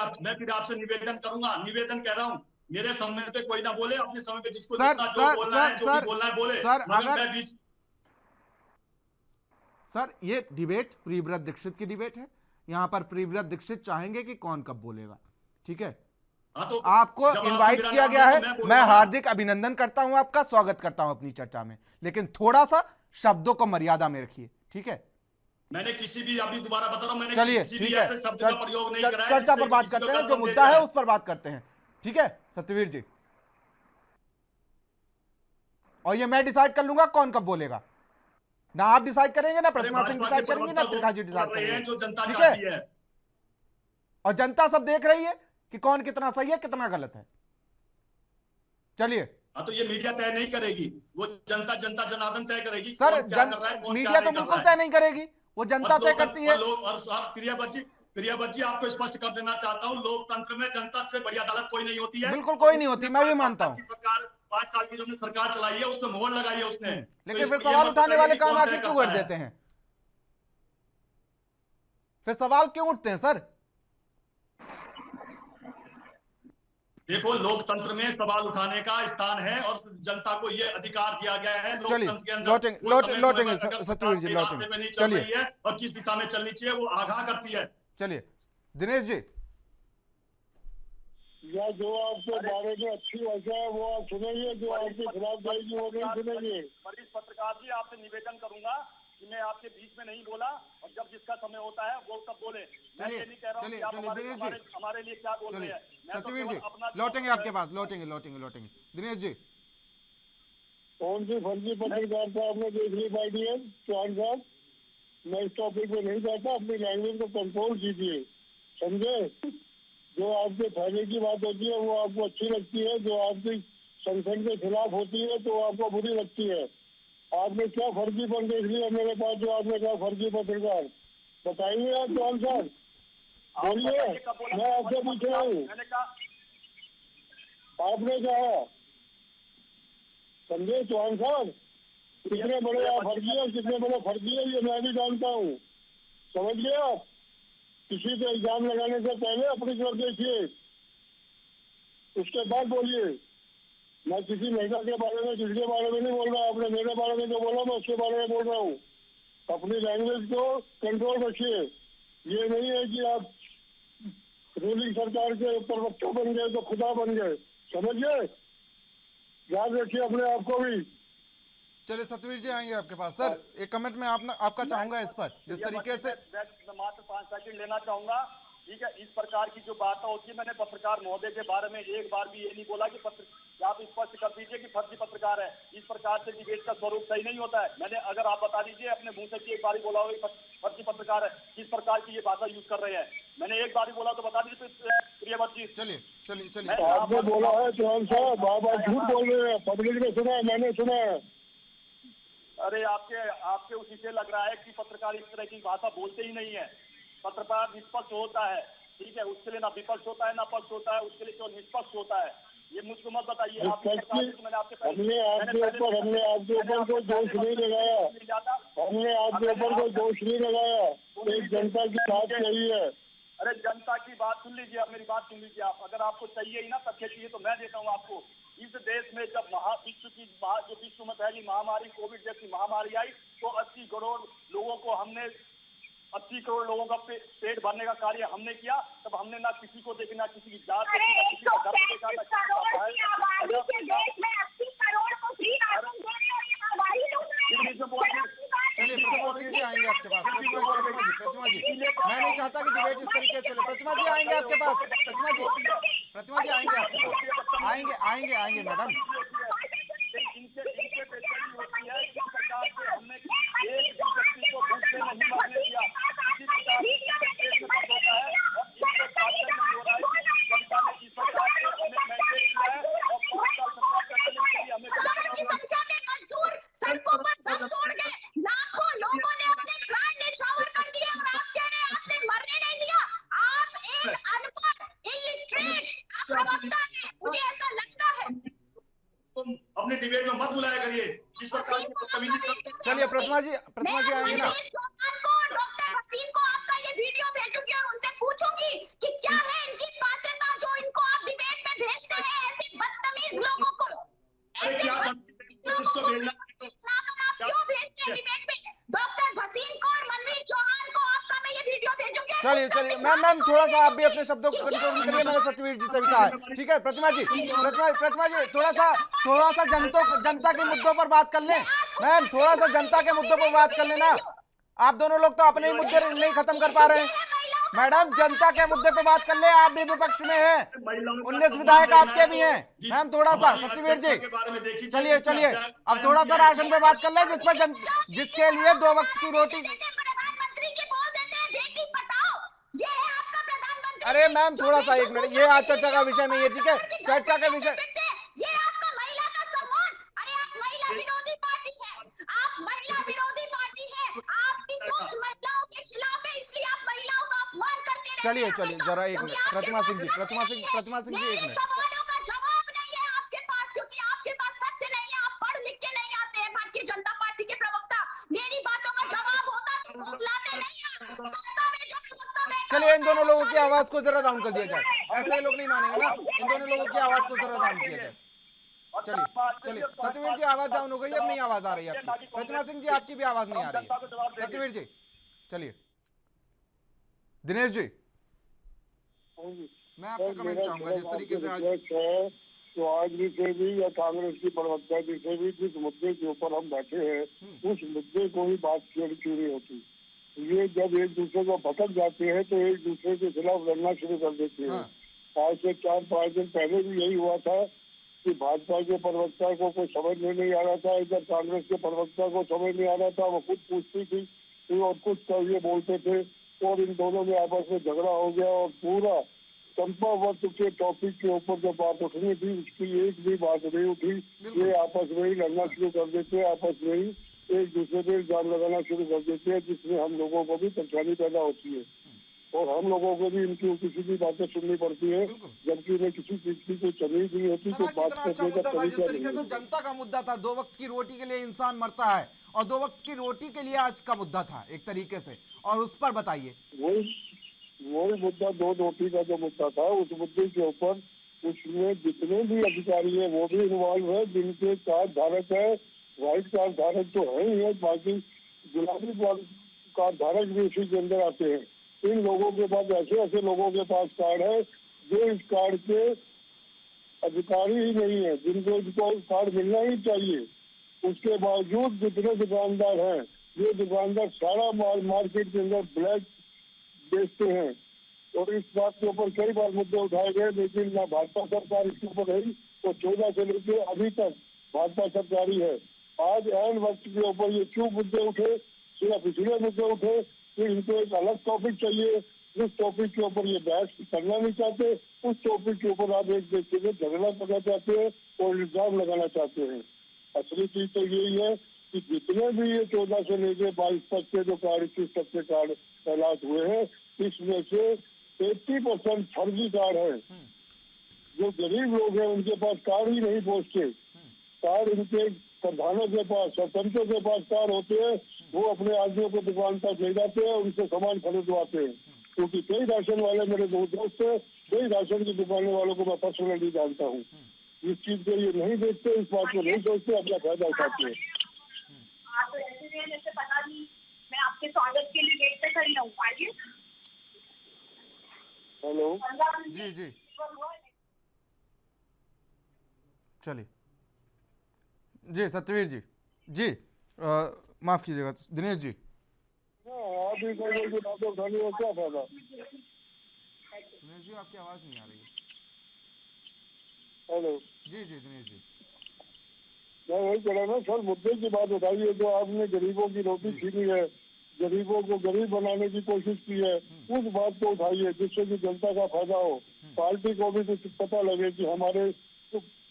आपसे निवेदन करूंगा, निवेदन कह रहा हूं, मेरे समय पे कोई ना बोले, अपने समय पे जिसको बोलना है बोले। सर अगर सर ये डिबेट प्रियव्रत दीक्षित की डिबेट है, यहाँ पर प्रियव्रत दीक्षित चाहेंगे कि कौन कब बोलेगा, ठीक है। तो आपको इनवाइट किया गया है, मैं हार्दिक अभिनंदन करता हूं, आपका स्वागत करता हूं अपनी चर्चा में, लेकिन थोड़ा सा शब्दों को मर्यादा में रखिए, ठीक है। मैंने किसी भी, अभी दोबारा बता रहा हूं, मैंने चलिए किसी भी ऐसे शब्द का प्रयोग नहीं करा है। चर्चा पर बात करते हैं, जो मुद्दा है उस पर बात करते हैं, ठीक है सत्यवीर जी। और ये मैं डिसाइड कर लूंगा कौन कब बोलेगा, ना आप डिसाइड करेंगे, ना प्रतिमा सिंह डिसाइड करेंगे, ना त्रिकाजी डिसाइड करेंगे, ठीक है। और जनता सब देख रही है कि कौन कितना सही है कितना गलत है। चलिए। हाँ तो ये मीडिया तय नहीं करेगी, वो जनता जनार्दन तय करेगी। सर मीडिया तो बिल्कुल तय नहीं करेगी, वो जनता तय करती है। और प्रियव्रत जी आपको स्पष्ट कर देना चाहता हूँ, लोकतंत्र में जनता से बड़ी अदालत कोई नहीं होती है। बिल्कुल कोई नहीं होती, मैं भी मानता हूँ। सरकार 5 साल की जो सरकार चलाई है उसमें मोहर लगाई है उसने, लेकिन फिर सवाल उठाने वाले काम आखिर क्यों कर देते हैं? फिर सवाल क्यों उठते हैं सर? देखो लोकतंत्र में सवाल उठाने का स्थान है और जनता को ये अधिकार दिया गया है। लोकतंत्र के अंदर लौटेंगे सत्यवीर जी, लौटेंगे। चलिए और किस दिशा में चलनी चाहिए वो आगाह करती है। चलिए दिनेश जी, या जो आपके बारे में अच्छी भाषा है वो आप सुनेंगे, जो आपके खिलाफ जाएगी वो नहीं सुनेंगे। वरिष्ठ पत्रकार जी, आपसे निवेदन करूंगा कि मैं आपके बीच में नहीं बोला, और जब जिसका समय होता है वो तब बोले। मैं ये नहीं कह रहा हूं कि आप हमारे लिए क्या बोल रहे हैं। सत्यवीर जी लौटेंगे आपके पास, लौटेंगे दिनेश जी। कौन सी फर्जी पत्रकारिता आपने देख ली पार्टी है चौहान साहब? मैं इस टॉपिक पे नहीं जाता, अपनी लैंग्वेज को कंट्रोल कीजिए, समझे। जो आपके फायदे की बात होती है वो आपको अच्छी लगती है, जो आपकी संसद के खिलाफ होती है तो आपको बुरी लगती है। आपने क्या फर्जीपन देख लिया मेरे पास, जो आपने कहा फर्जी पत्रकार, बताइए आप चौहान साहब, बोलिए, मैं आपसे पूछ रहा हूँ। आपने कहा समझे चौहान साहब, कितने बड़े आप फर्जी है, कितने बड़े फर्जी है ये मैं भी जानता हूँ, समझ गए आप। किसी पे इल्जाम लगाने से पहले अपनी तरफ देखिए, उसके बाद बोलिए। मैं किसी महिला के बारे में, किसके बारे में नहीं बोल रहा, आपने मेरे बारे में जो बोला मैं उसके बारे में बोल रहा हूँ। अपनी लैंग्वेज को कंट्रोल रखिए। ये नहीं है कि आप रूलिंग सरकार के प्रवक्ता बन गए तो खुदा बन गए, समझ गए। याद रखिए अपने आप को भी। चलिए सतवीर जी आएंगे आपके पास। सर एक कमेंट में आपका चाहूंगा इस पर, जिस तरीके से मैं मात्र 5 सेकंड लेना चाहूंगा। ठीक है, इस प्रकार की जो बातें होती है, मैंने पत्रकार महोदय के बारे में एक बार भी ये नहीं बोला कि आप स्पष्ट कर दीजिए कि फर्जी पत्रकार है। इस प्रकार से डिबेट का स्वरूप सही नहीं होता है। मैंने, अगर आप बता दीजिए अपने मुंह से कि एक बार ही बोला हो फर्जी पत्रकार है, किस प्रकार की ये भाषा यूज कर रहे हैं। मैंने एक बार ही बोला तो बता दीजिए प्रियवत जी। चलिए आपने बोला है चौहान साहब, आप झूठ बोल रहे हैं, पब्लिक ने सुना है, मैंने सुना है। अरे आपके उसी से लग रहा है कि पत्रकार इस तरह की भाषा बोलते ही नहीं है। पत्रकार निष्पक्ष होता है, ठीक है, उसके लिए ना विपक्ष होता है ना पक्ष होता है, उसके लिए केवल निष्पक्ष होता है। ये मुझको मत बताइए। हमने आपके ऊपर कोई दोष नहीं लगाया, हमने आपके ऊपर कोई दोष नहीं लगाया, एक जनता की बात यही है। अरे जनता की बात सुन लीजिए, आप मेरी बात सुन लीजिए। आप, अगर आपको चाहिए ही ना तथ्य चाहिए तो मैं देता हूँ आपको। इस देश में जब जो विश्व में पहली महामारी कोविड जैसी महामारी आई तो 80 करोड़ लोगों को हमने 80 करोड़ लोगों का पेट भरने का कार्य हमने किया। तब हमने ना किसी को देखा, ना किसी की जात देखी, ना किसी का धर्म देखा, ना चलिए प्रतिमा सिंह जी आएंगे आपके पास। प्रतिमा जी मैं नहीं चाहता कि डिबेट इस तरीके से चले। प्रतिमा जी आएंगे आपके पास। प्रतिमा जी आएंगे आपके पास। आएंगे मैडम। सड़कों पर दम तोड़ गए, लाखों लोगों ने अपने प्राण न्यौछावर कर दिए और आप कह रहे हैं आपने मरने नहीं दिया। आप एक अनपढ़, इलिटरेट प्रवक्ता हैं, मुझे ऐसा लगता है। अपने डिबेट में मत बुलाया करिए। चलिए प्रतिमा जी आएंगे ना। डॉक्टर हसीन को आपका ये वीडियो भेजूंगी और उनसे पूछूंगी कि क्या है इनकी पात्रता जो इनको आप डिबेट में भेजते हैं ऐसे बदतमीज लोगों को। क्यों भेजते हैं डिबेट में डॉक्टर भसीन को और मनवीर चौहान को? आपका मैं ये वीडियो भेजूंगी। चलिए मैम थोड़ा सा आप भी अपने शब्दों को कंट्रोल करिए। मैंने सतवीर जी से भी कहा है, ठीक है। प्रतिमा जी थोड़ा सा जनता के मुद्दों पर बात कर लें। मैम थोड़ा सा जनता के मुद्दों पर बात कर लेना। आप दोनों लोग तो अपने ही मुद्दे नहीं खत्म कर पा रहे हैं। मैडम जनता के मुद्दे पे बात कर ले, आप भी विपक्ष में हैं, 19 विधायक आपके भी हैं। मैम थोड़ा सा सत्यवीर जी चलिए अब थोड़ा सा राशन पे बात कर ले, जिसके लिए 2 वक्त की रोटी। अरे मैम थोड़ा सा 1 मिनट, ये आज चर्चा का विषय नहीं है, ठीक है। चर्चा का विषय चलिए जरा 1 मिनट। प्रतिमा सिंह जी 1 मिनट। सवालों का जवाब नहीं है आपके पास क्योंकि आपके पास तथ्य नहीं है, आप पढ़ लिख के नहीं आते हैं। भारतीय जनता पार्टी के प्रवक्ता, मेरी बातों का जवाब होता तो बुलाते नहीं हैं। सत्ता में जो प्रवक्ता चलिए इन दोनों लोगों की आवाज को जरा डाउन कर दिया जाए, ऐसे लोग नहीं मानेंगे ना। इन दोनों लोगों की आवाज को जरा डाउन किया जाए। चलिए सत्यवीर जी आवाज डाउन हो गई, अब नहीं आवाज आ रही है आपकी। प्रतिमा सिंह जी आपकी भी आवाज नहीं आ रही है। सत्यवीर जी चलिए। दिनेश जी मैं आपका कमेंट चाहूंगा, जिस तरीके से आज है तो आज भी से भी या कांग्रेस की प्रवक्ता जी से भी जिस मुद्दे के ऊपर हम बैठे हैं उस मुद्दे को ही बात क्यों नहीं होती। ये जब एक दूसरे को भटक जाते हैं तो एक दूसरे के खिलाफ लड़ना शुरू कर देते हैं। आज से 4-5 दिन पहले भी यही हुआ था कि भाजपा के प्रवक्ता को कुछ समझ में नहीं आ रहा था, इधर कांग्रेस के प्रवक्ता को समझ नहीं आ रहा था। वो खुद पूछती थी और कुछ ये बोलते थे और इन दोनों में आपस में झगड़ा हो गया और पूरा चंपावत के टॉपिक के ऊपर जो बात उठनी थी उसकी एक भी बात नहीं उठी। ये आपस में ही लड़ना शुरू कर देते हैं, आपस में ही एक दूसरे पे इल्जाम लगाना शुरू कर देते हैं, जिसमें हम लोगों को भी परेशानी पैदा होती है और हम लोगों को भी इनकी किसी की बातें सुननी पड़ती है, जबकि उन्हें किसी चीज की कोई तमीज नहीं होती। तो बात करने का तरीका नहीं है। जनता का मुद्दा था, 2 वक्त की रोटी के लिए इंसान मरता है और 2 वक्त की रोटी के लिए आज का मुद्दा था एक तरीके से, और उस पर बताइए। वही मुद्दा 2 रोटी का जो मुद्दा था, उस मुद्दे के ऊपर उसमें जितने भी अधिकारी हैं वो भी इन्वॉल्व है, जिनके कार्ड धारक है, व्हाइट कार्ड धारक तो है ही है, बाकी गुलाबी कार्ड धारक भी उसी के अंदर आते हैं। इन लोगों के पास ऐसे लोगों के पास कार्ड है जो इस कार्ड के अधिकारी ही नहीं है, जिनको इसको कार्ड मिलना ही चाहिए। उसके बावजूद जितने दुकानदार हैं, ये दुकानदार सारा माल मार्केट के अंदर ब्लैक बेचते हैं और इस बात के ऊपर कई बार मुद्दे उठाए गए, लेकिन ना भाजपा सरकार इसके ऊपर रही। तो 14 से लेकर अभी तक भाजपा सरकार ही है। आज ऐन वक्त के ऊपर ये क्यों मुद्दे उठे, सिर्फ इसलिए मुद्दे उठे कि इनको एक अलग टॉपिक चाहिए, जिस टॉपिक के ऊपर ये बहस करना नहीं चाहते, उस टॉपिक के ऊपर आप एक दूसरे से झगड़ा करना चाहते हैं और इल्जाम लगाना चाहते हैं। असली चीज तो यही है कि जितने भी ये 14 से लेकर 22 तक के जो कार्ड 21 तक के कार्ड तैनात हुए हैं, इसमें से 80% फर्जी कार्ड है। जो गरीब लोग हैं उनके पास कार्ड ही नहीं पहुँचते। कार्ड इनके प्रधानों के पास, सरपंचों के पास कार्ड होते हैं, वो अपने आदमियों को दुकान तक ले जाते हैं, उनसे सामान खरीदवाते हैं। क्योंकि कई राशन वाले मेरे दोस्त हैं, कई राशन की दुकानें वालों को मैं पर्सनली जानता हूँ। इस चीज को ये नहीं देखते, इस बात को नहीं सोचते, अपना फायदा उठाते हैं। तो ऐसे जैसे पता नहीं, मैं आपके स्वागत के लिए गेट पे खड़ी हूँ, आइए। हेलो जी जी चलिए जी सत्यवीर जी जी माफ कीजिएगा दिनेश जी। आप ही कहोगे कि बातें उठाने का क्या फायदा। दिनेश जी आपकी आवाज नहीं आ रही है। हेलो जी जी दिनेश जी मैं वही कह रहा ना सर, मुद्दे की बात उठाइए। जो आपने गरीबों की रोटी छीनी है, गरीबों को गरीब बनाने की कोशिश की है, उस बात को उठाइए जिससे कि जनता का फायदा हो, पार्टी को भी कुछ पता लगे कि हमारे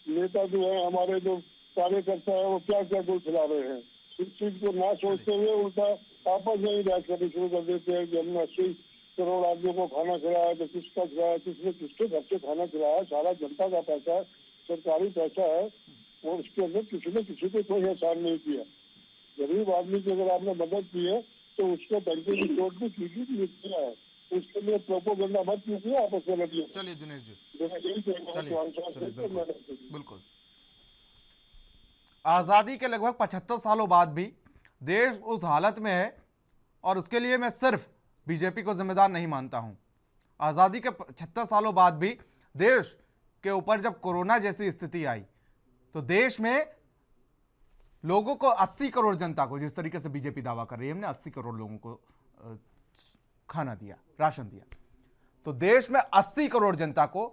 नेता जो है, हमारे जो कार्यकर्ता है, वो क्या क्या कुछ खिला रहे हैं। इस चीज को ना सोचते हुए उल्टा आपस में ही बहस करनी शुरू कर देते हैं कि हमने 80 करोड़ आदमियों को खाना खिलाया, तो किसका खिलाया, किसने किसके घर से खाना खिलाया। सारा जनता का पैसा है, सरकारी पैसा है, और उसके अंदर किसी ने किसी को कोई एहसान नहीं किया। गरीब आदमी की अगर आपने मदद की है तो उसको डंके की चोट भी कीजिए किया है, उसके लिए प्रोपोगंडा मत कीजिए, आपस में लड़िए। चलिए दिनेश जी बिल्कुल। आज़ादी के लगभग 75 सालों बाद भी देश उस हालत में है, और उसके लिए मैं सिर्फ बीजेपी को जिम्मेदार नहीं मानता हूं। आज़ादी के 75 सालों बाद भी देश के ऊपर जब कोरोना जैसी स्थिति आई तो देश में लोगों को 80 करोड़ जनता को, जिस तरीके से बीजेपी दावा कर रही है हमने 80 करोड़ लोगों को खाना दिया, राशन दिया, तो देश में 80 करोड़ जनता को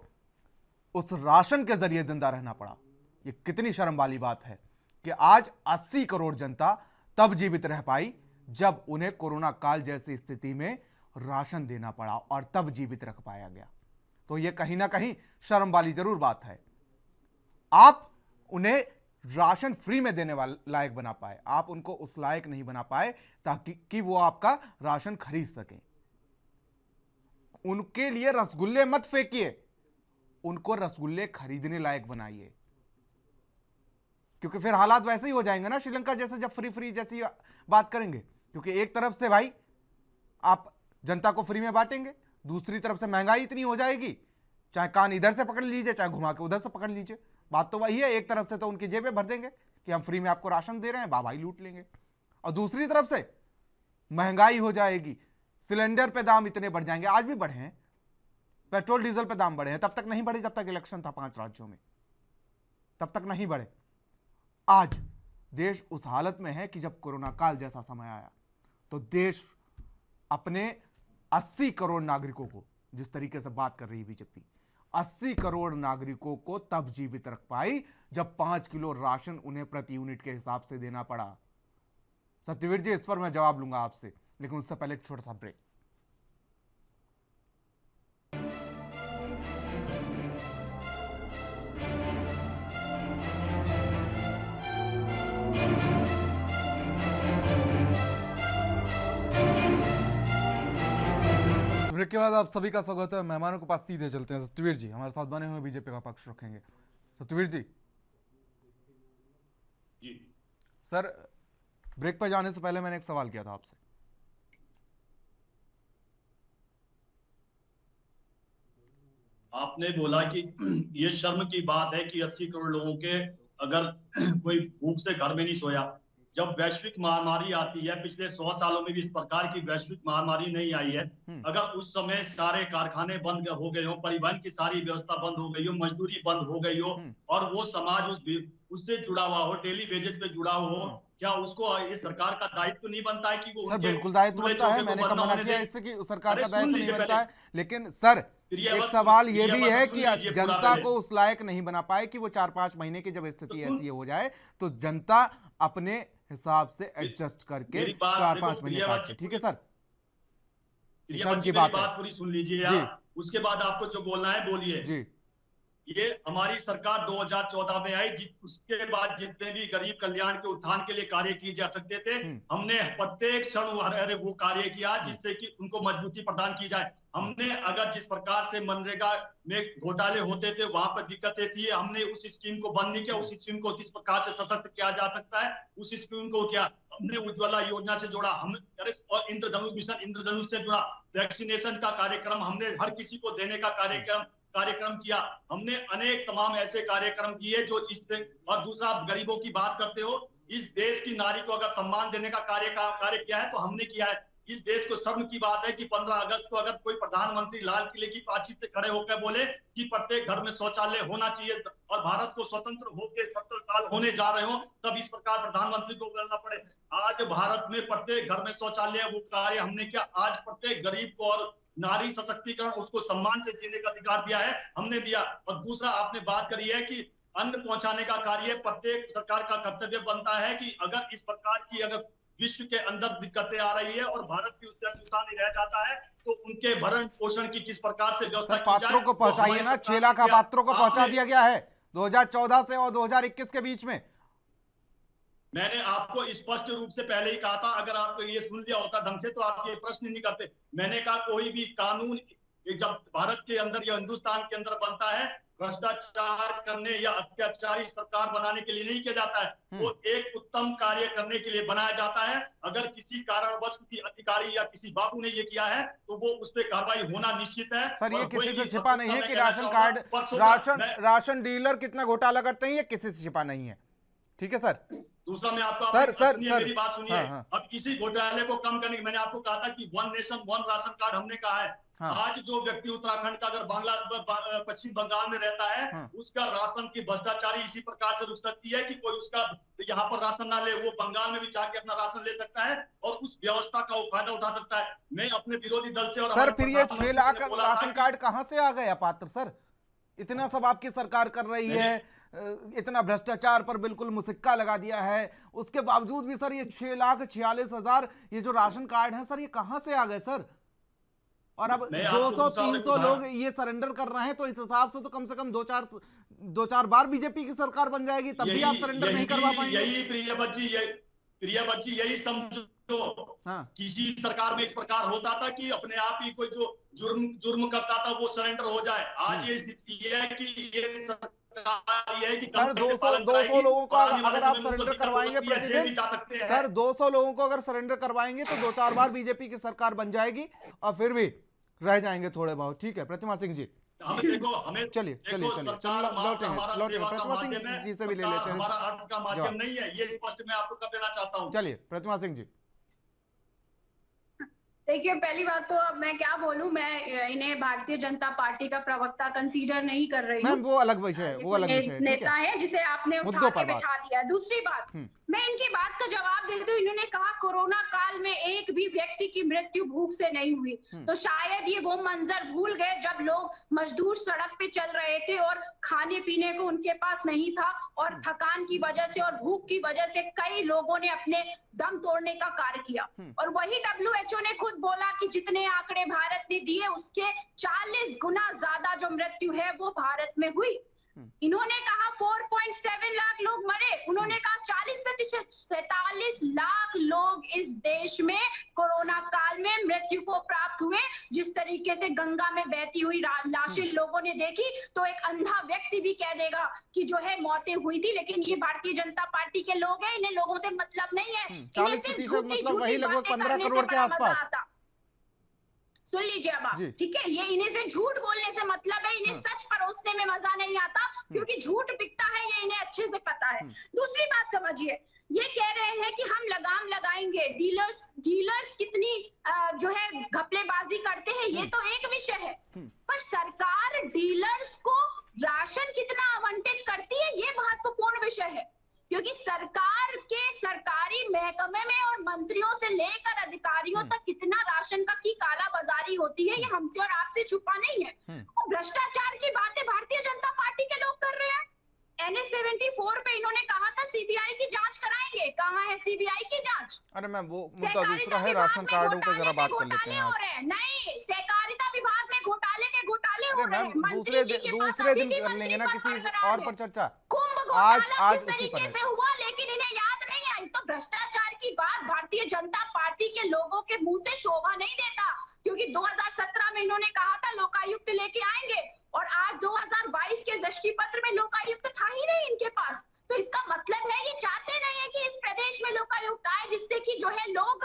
उस राशन के जरिए जिंदा रहना पड़ा। ये कितनी शर्म वाली बात है कि आज 80 करोड़ जनता तब जीवित रह पाई जब उन्हें कोरोना काल जैसी स्थिति में राशन देना पड़ा और तब जीवित रख पाया गया। तो यह कहीं ना कहीं शर्म वाली जरूर बात है। आप उन्हें राशन फ्री में देने वाले लायक बना पाए, आप उनको उस लायक नहीं बना पाए ताकि कि वो आपका राशन खरीद सकें। उनके लिए रसगुल्ले मत फेंकिए, उनको रसगुल्ले खरीदने लायक बनाइए, क्योंकि फिर हालात वैसे ही हो जाएंगे ना श्रीलंका जैसे, जब फ्री जैसी बात करेंगे। क्योंकि एक तरफ से भाई आप जनता को फ्री में बांटेंगे, दूसरी तरफ से महंगाई इतनी हो जाएगी, चाहे कान इधर से पकड़ लीजिए चाहे घुमा के उधर से पकड़ लीजिए, बात तो वही है। एक तरफ से तो उनकी जेबें भर देंगे कि हम फ्री में आपको राशन दे रहे हैं, भाई लूट लेंगे, और दूसरी तरफ से महंगाई हो जाएगी, सिलेंडर पे दाम इतने बढ़ जाएंगे। आज भी बढ़े हैं, पेट्रोल डीजल पे दाम बढ़े हैं, तब तक नहीं बढ़े जब तक इलेक्शन था 5 राज्यों में, तब तक नहीं बढ़े। आज देश उस हालत में है कि जब कोरोना काल जैसा समय आया तो देश अपने 80 करोड़ नागरिकों को, जिस तरीके से बात कर रही है बीजेपी, 80 करोड़ नागरिकों को तब जीवित रख पाई जब 5 किलो राशन उन्हें प्रति यूनिट के हिसाब से देना पड़ा। सत्यवीर जी, इस पर मैं जवाब लूंगा आपसे, लेकिन उससे पहले एक छोटा सा ब्रेक। ब्रेक के बाद आप सभी का स्वागत है। मेहमानों के पास सीधे चलते हैं। सत्यवीर जी हमारे साथ बने हुए बीजेपी का पक्ष रखेंगे। सत्यवीर जी सर, ब्रेक पर जाने से पहले मैंने एक सवाल किया था आपसे। आपने बोला कि ये शर्म की बात है कि 80 करोड़ लोगों के अगर कोई भूख से घर में नहीं सोया। जब वैश्विक महामारी आती है, पिछले 100 सालों में भी इस प्रकार की वैश्विक महामारी नहीं आई है। अगर उस समय सारे कारखाने बंद हो गए हो, परिवहन की सारी व्यवस्था बंद हो गई हो, मजदूरी बंद हो गई हो और वो समाज उससे जुड़ा हुआ हो, डेली वेजेस पे जुड़ा हो, क्या उसको ये सरकार का दायित्व नहीं बनता है कि वो सर बिल्कुल दायित्व बनता है। मैंने कब मना किया इससे कि सरकार का दायित्व नहीं बनता है, लेकिन सर एक सवाल ये भी है कि जनता को उस लायक नहीं बना पाए कि वो 4-5 महीने की जब स्थिति ऐसी हो जाए तो जनता अपने हिसाब से एडजस्ट करके 4-5 महीने काटे। ठीक है सर, की बात पूरी सुन लीजिए, उसके बाद आपको जो बोलना है बोलिए जी। ये हमारी सरकार 2014 में आई, उसके बाद जितने भी गरीब कल्याण के उत्थान के लिए कार्य किए जा सकते थे, हमने प्रत्येक क्षण वो कार्य किया जिससे कि उनको मजबूती प्रदान की जाए। हमने अगर जिस प्रकार से मनरेगा में घोटाले होते थे, वहां पर दिक्कतें थी, हमने उस स्कीम को बंद नहीं किया। उस स्कीम को किस प्रकार से सशक्त किया जा सकता है, उस स्कीम को क्या हमने उज्ज्वला योजना से जोड़ा, हम और इंद्रधनुष मिशन इंद्रधनुष से जुड़ा, वैक्सीनेशन का कार्यक्रम हमने हर किसी को देने का कार्यक्रम किया। हमने अनेक तमाम ऐसे कार्यक्रम किए जो और दूसरा आप गरीबों की बात करते हो, इस देश की नारी को अगर सम्मान देने का कार्य किया है तो हमने किया है। इस देश को शर्म की बात है कि 15 अगस्त को अगर कोई प्रधानमंत्री लाल किले की प्राचीर से खड़े होकर बोले कि प्रत्येक घर में शौचालय होना चाहिए और भारत को स्वतंत्र होकर 70 साल होने जा रहे हो, तब इस प्रकार प्रधानमंत्री को बोलना पड़े। आज भारत में प्रत्येक घर में शौचालय, वो कार्य हमने किया। आज प्रत्येक गरीब को और नारी सशक्तिकरण, उसको सम्मान से जीने का अधिकार दिया है, हमने दिया। और दूसरा आपने बात करी है कि अन्न पहुंचाने का कार्य प्रत्येक सरकार का कर्तव्य बनता है कि अगर इस प्रकार की अगर विश्व के अंदर दिक्कतें आ रही है और भारत की उससे अछूता नहीं रह जाता है तो उनके भरण पोषण की किस प्रकार से व्यवस्था की जाए। पात्रों को पहुंचाइए ना, 6 लाख पात्रों को पहुंचा दिया गया है 2014 से और 2021 के बीच में। मैंने आपको स्पष्ट रूप से पहले ही कहा था, अगर आपको ये सुन लिया होता ढंग से तो आप ये प्रश्न नहीं करते। मैंने कहा कोई भी कानून जब भारत के अंदर या हिंदुस्तान के अंदर बनता है, भ्रष्टाचार करने या अत्याचारी सरकार बनाने के लिए नहीं किया जाता है, वो एक उत्तम कार्य करने के लिए बनाया जाता है। अगर किसी कारणवश किसी अधिकारी या किसी बाबू ने ये किया है तो वो उस पर कार्रवाई होना निश्चित है। सर ये किसी से छिपा नहीं है कि राशन कार्ड राशन डीलर कितना घोटाला करते हैं, ये किसी से छिपा नहीं है। ठीक है सर। दूसरा मैं आपको सर मेरी बात सुनिए। अब इसी घोटाले को कम करने की मैंने आपको कहा था कि 1 नेशन 1 राशन कार्ड हमने कहा है। आज जो व्यक्ति उत्तराखंड का अगर पश्चिम बंगाल में रहता है, उसका राशन की भ्रष्टाचारी इसी प्रकार से रुक सकती है कि कोई उसका यहाँ पर राशन ना ले, वो बंगाल में भी जाके अपना राशन ले सकता है और उस व्यवस्था का वो फायदा उठा सकता है। मैं अपने विरोधी दल से और सर फिर ये 6 लाख राशन कार्ड कहाँ से आ गया पात्र सर? इतना सब आपकी सरकार कर रही है, इतना भ्रष्टाचार पर बिल्कुल मुसिक्का लगा दिया है, उसके बावजूद भी सर ये 6,46,000 ये जो राशन कार्ड है सर, ये कहां से आ गए सर? और अब 200-300 लोग ये सरेंडर कर रहे हैं तो इस हिसाब से तो कम से कम 2-4 बार बीजेपी की सरकार बन जाएगी, तब भी आप सरेंडर नहीं करवा पाएंगे। यही प्रियवत जी यही समझो, किसी सरकार में इस प्रकार होता था कि अपने आप ही कोई जो जुर्म करता था वो सरेंडर हो जाए। आज ये स्थिति है कि ये सर 200 लोगों को अगर आप सरेंडर करवाएंगे प्रतिदिन, सर 200 लोगों को अगर सरेंडर करवाएंगे तो 2-4 बार बीजेपी की सरकार बन जाएगी और फिर भी रह जाएंगे थोड़े बहुत। ठीक है प्रतिमा सिंह जी, चलिए लौटेंगे प्रतिमा सिंह जी से भी ले लेते हैं। हमारा अर्थ का माध्यम नहीं है, ये स्पष्ट मैं आपको कर देना चाहता हूँ। चलिए प्रतिमा सिंह जी। देखिए पहली बात तो अब मैं क्या बोलूं, मैं इन्हें भारतीय जनता पार्टी का प्रवक्ता कंसीडर नहीं कर रही हूँ। वो अलग विषय है, वो अलग विषय है। नेता है जिसे आपने उठा के बिठा दिया। दूसरी बात, मैं इनकी बात का जवाब देती हूँ। इन्होंने कहा कोरोना काल में एक भी व्यक्ति की मृत्यु भूख से नहीं हुई, तो शायद ये वो मंजर भूल गए जब लोग मजदूर सड़क पे चल रहे थे और खाने पीने को उनके पास नहीं था और थकान की वजह से और भूख की वजह से कई लोगों ने अपने दम तोड़ने का कार्य किया। और वही WHO ने खुद बोला कि जितने आंकड़े भारत ने दिए उसके 40 गुना ज्यादा जो मृत्यु है वो भारत में हुई। इन्होंने कहा 4.7 लाख लोग मरे, उन्होंने कहा 40% 47 लाख लोग इस देश में कोरोना काल में मृत्यु को प्राप्त हुए। जिस तरीके तरीके से गंगा में बहती हुई लाशें लोगों ने देखी तो एक अंधा व्यक्ति भी कह देगा कि जो है मौतें हुई थी, लेकिन ये भारतीय जनता पार्टी के लोग हैं, इन्हें लोगों से मतलब नहीं है, इन्हें सिर्फ 40% झूठी मतलब वही झूठी लगभग बातें 15 करने से करोड़ के बड़ा मजा आसपास। आता। सुन लीजिए अब आप, जी। ठीक है, ये इन्हें से झूठ बोलने से मतलब है, इन्हें सच परोसने में मजा नहीं आता, क्योंकि झूठ बिकता है ये इन्हें अच्छे से पता है। दूसरी बात समझिए, ये कह रहे हैं कि हम लगाम लगाएंगे, डीलर्स कितनी जो है घपलेबाजी करते हैं, ये तो एक विषय है, पर सरकार डीलर्स को राशन कितना आवंटित करती है ये महत्वपूर्ण विषय है, क्योंकि सरकार के सरकारी महकमे में और मंत्रियों से लेकर अधिकारियों तक कितना राशन का की काला बाजारी होती है, ये हमसे और आपसे छुपा नहीं है। और भ्रष्टाचार की बातें भारतीय जनता पार्टी के लोग कर रहे हैं। NH-74 पे इन्होंने कहा था सीबीआई की जांच कराएंगे, कहाँ है सीबीआई की जांच? अरे मैम वो मुद्दा दूसरा है, राशन कार्डों पे जरा बात कर लेते हैं आज। नहीं, सहकारिता विभाग में घोटाले हो रहे हैं। दूसरे दिन कर लेंगे ना किसी और पर चर्चा। आज किस तरीके से हुआ लेकिन इन्हें याद नहीं आई। तो भ्रष्टाचार की बात भारतीय जनता पार्टी के लोगों के मुंह से शोभा नहीं देता, क्योंकि 2017 में इन्होंने कहा था लोकायुक्त लेके आएंगे, और आज 2022 के दृष्टि पत्र में लोकायुक्त था ही नहीं इनके पास। तो इसका मतलब है ये चाहते नहीं है कि इस प्रदेश में लोकायुक्त आए, जिससे कि जो है लोग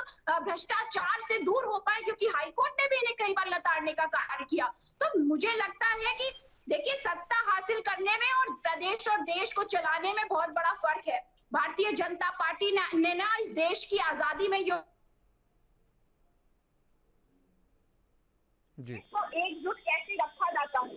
भ्रष्टाचार से दूर हो पाए, क्योंकि हाईकोर्ट ने भी इन्हें कई बार लताड़ने का कार्य किया। तो मुझे लगता है कि देखिए, सत्ता हासिल करने में और प्रदेश और देश को चलाने में बहुत बड़ा फर्क है। भारतीय जनता पार्टी ने ना इस देश की आजादी में जी तो एकजुट कैसे रखा जाता है,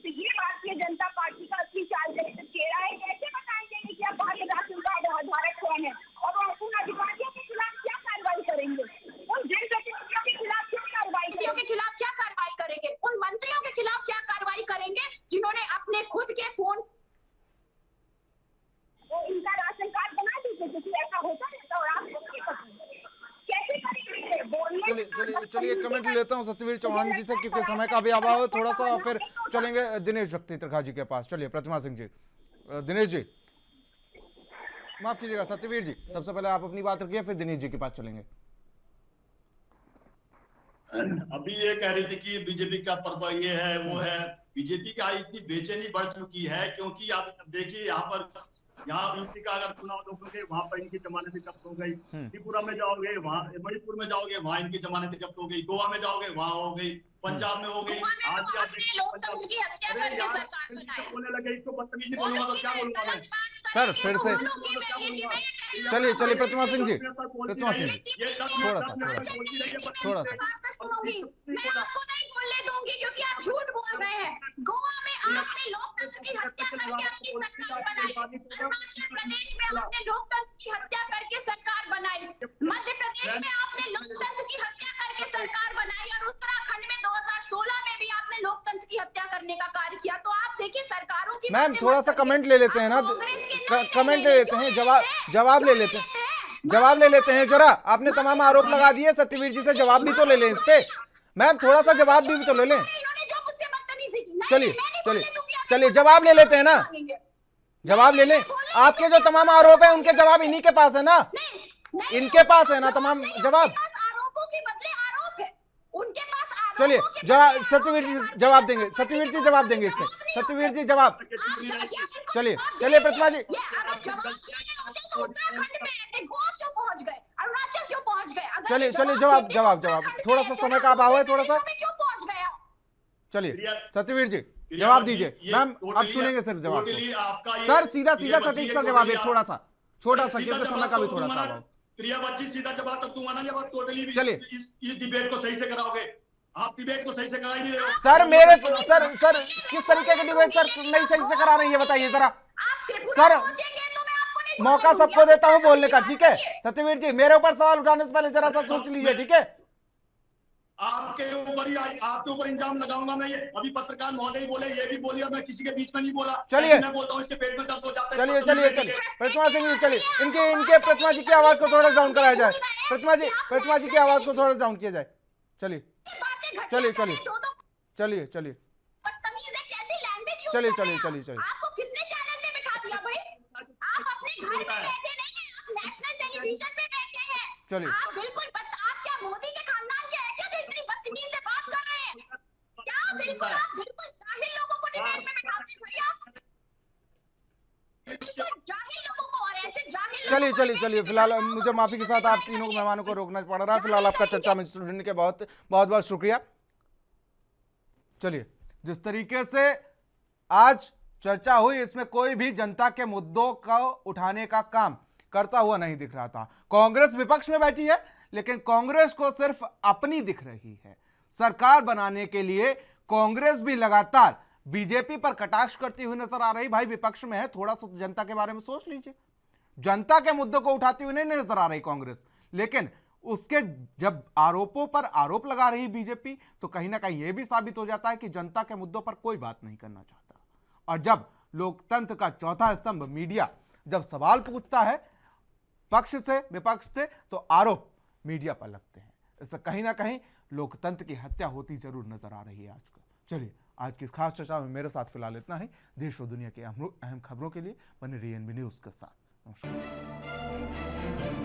तो ये भारतीय जनता पार्टी का असली चेहरा है। कैसे बताएंगे कि आप भारतीय राशन कार्ड धारक कौन है, और उन अधिकारियों के खिलाफ क्या कार्रवाई करेंगे, उन जनप्रतिनिधियों के खिलाफ क्या कार्रवाई करेंगे, उन मंत्रियों के खिलाफ क्या कार्रवाई करेंगे जिन्होंने अपने खुद के फोन इनका राशन कार्ड बना दीजिए, क्योंकि ऐसा होता रहता और आप कैसे करेंगे। चलिए एक कमेंट लेता हूँ सत्यवीर चौहान जी से, क्योंकि समय का भी अभाव है थोड़ा सा, फिर चलेंगे दिनेश शक्ति त्रिखा जी के पास। चलिए प्रतिमा सिंह जी, दिनेश जी माफ कीजिएगा, सत्यवीर जी सबसे पहले आप अपनी बात रखिए, फिर दिनेश जी के पास चलेंगे। अभी ये कह रही थी कि बीजेपी का पर्व ये है वो है, बीजेपी का इतनी बेचैनी बढ़ चुकी है, क्योंकि आप देखिए यहाँ यूपी का अगर चुनाव देखोगे वहाँ पर इनकी जमानतें जब्त हो गई, त्रिपुरा में जाओगे वहाँ, मणिपुर में जाओगे वहाँ इनकी जमानतें जब्त हो गई, गोवा में जाओगे वहाँ हो गई, पंजाब में हो गई, आज भी आप बोलने लगे, इसको बदतमीजी बोलूंगा तो क्या बोलूंगा मैं सर फिर से चलिए प्रतिमा सिंह जी थोड़ा सा मैं आपको नहीं बोलने दूंगी, क्योंकि आप झूठ बोल रहे हैं। गोवा में आपने लोकतंत्र की हत्या करके अपनी सरकार बनाई, अरुणाचल प्रदेश में आपने लोकतंत्र की हत्या करके सरकार बनाई, मध्य प्रदेश में आपने लोकतंत्र की हत्या करके सरकार बनाई, और उत्तराखंड में 2016 में भी आपने लोकतंत्र की हत्या करने का कार्य किया। तो आप देखिए सरकारों की मैम थोड़ा सा कमेंट ले लेते हैं ना, कमेंट ले लेते हैं, जवाब ले लेते हैं, जवाब ले लेते हैं। जरा आपने तमाम आरोप लगा दिए, सत्यवीर जी से जवाब भी तो ले लें इस पे। मैम थोड़ा सा जवाब भी तो ले लें। चलिए जवाब ले लेते हैं ना, जवाब ले लें। आपके जो तमाम आरोप है उनके जवाब इन्हीं के पास है ना, इनके पास है ना तमाम जवाब। चलिए सत्यवीर जी जवाब देंगे, सत्यवीर जी जवाब देंगे इस पे, सत्यवीर जी जवाब। चलिए प्रतिमा जी चलिए जवाब थोड़ा सा समय का अभाव है, थोड़ा सा। चलिए सत्यवीर जी जवाब दीजिए। मैम अब सुनेंगे सिर्फ जवाब सर, सीधा सटीक सा जवाब है, थोड़ा सा छोटा सा, क्योंकि समय का भी थोड़ा सा अभाव। प्रिया बच्ची सीधा जवाब तब दूंगा ना जब आप टोटली चलिए इस डिबेट को सही से कराओगे। आप डिबेट को सही से करा ही नहीं रहे हो सर। मेरे सर किस तरीके के डिबेट सर नहीं सही से करा रही है बताइए जरा सर। मौका सबको देता हूं बोलने का, ठीक है सत्यवीर जी, मेरे ऊपर सवाल उठाने से पहले जरा सा सोच लीजिए, ठीक है। आपके ऊपर इंजाम लगाऊंगा मैं। ये अभी पत्रकार महोदय बोले, ये भी बोलिए, मैं किसी के बीच में नहीं बोला। चलिए मैं बोलता हूँ इसके पेट में दर्द हो जाता है। चलिए प्रतिमा सिंह जी, चलिए इनके प्रतिमा जी की आवाज को थोड़ा डाउन कराया जाए। प्रतिमा जी की आवाज को थोड़ा डाउन किया जाए। चलिए आपको किसने चैनल पे बिठा दिया भाई? आप अपने घर में बैठे नहीं हैं, आप नेशनल टेलीविजन पे बैठे हैं। चलिए आप बिल्कुल आप क्या मोदी के खानदान के हैं क्या जो इतनी बदतमीजी से बात कर रहे हैं? कैसे बैठाते हैं भैया? इसको जाहिल लोगों को और ऐसे जाहिल चलिए लोगों को चलिए चलिए, फिलहाल मुझे माफी के साथ आप तीनों मेहमानों को रोकना पड़ रहा है। फिलहाल आपका चर्चा में जुड़ने के बहुत बहुत शुक्रिया। चलिए, जिस तरीके से आज चर्चा हुई, इसमें कोई भी जनता के मुद्दों को उठाने का काम करता हुआ नहीं दिख रहा था। कांग्रेस विपक्ष में बैठी है, लेकिन कांग्रेस को सिर्फ अपनी दिख रही है। सरकार बनाने के लिए कांग्रेस भी लगातार बीजेपी पर कटाक्ष करती हुई नजर आ रही। भाई विपक्ष में है, थोड़ा सा जनता के बारे में सोच लीजिए। जनता के मुद्दों को उठाती हुई नहीं नजर आ रही कांग्रेस, लेकिन उसके जब आरोपों पर आरोप लगा रही बीजेपी, तो कहीं ना कहीं यह भी साबित हो जाता है कि जनता के मुद्दों पर कोई बात नहीं करना चाहता। और जब लोकतंत्र का चौथा स्तंभ मीडिया जब सवाल पूछता है पक्ष से विपक्ष से, तो आरोप मीडिया पर लगते हैं। इससे कहीं ना कहीं लोकतंत्र की हत्या होती जरूर नजर आ रही है आज को। चलिए, आज की इस खास चर्चा में मेरे साथ फिलहाल इतना ही। देश और दुनिया की अहम खबरों के लिए बने रहिए एनबी न्यूज के साथ। नमस्कार।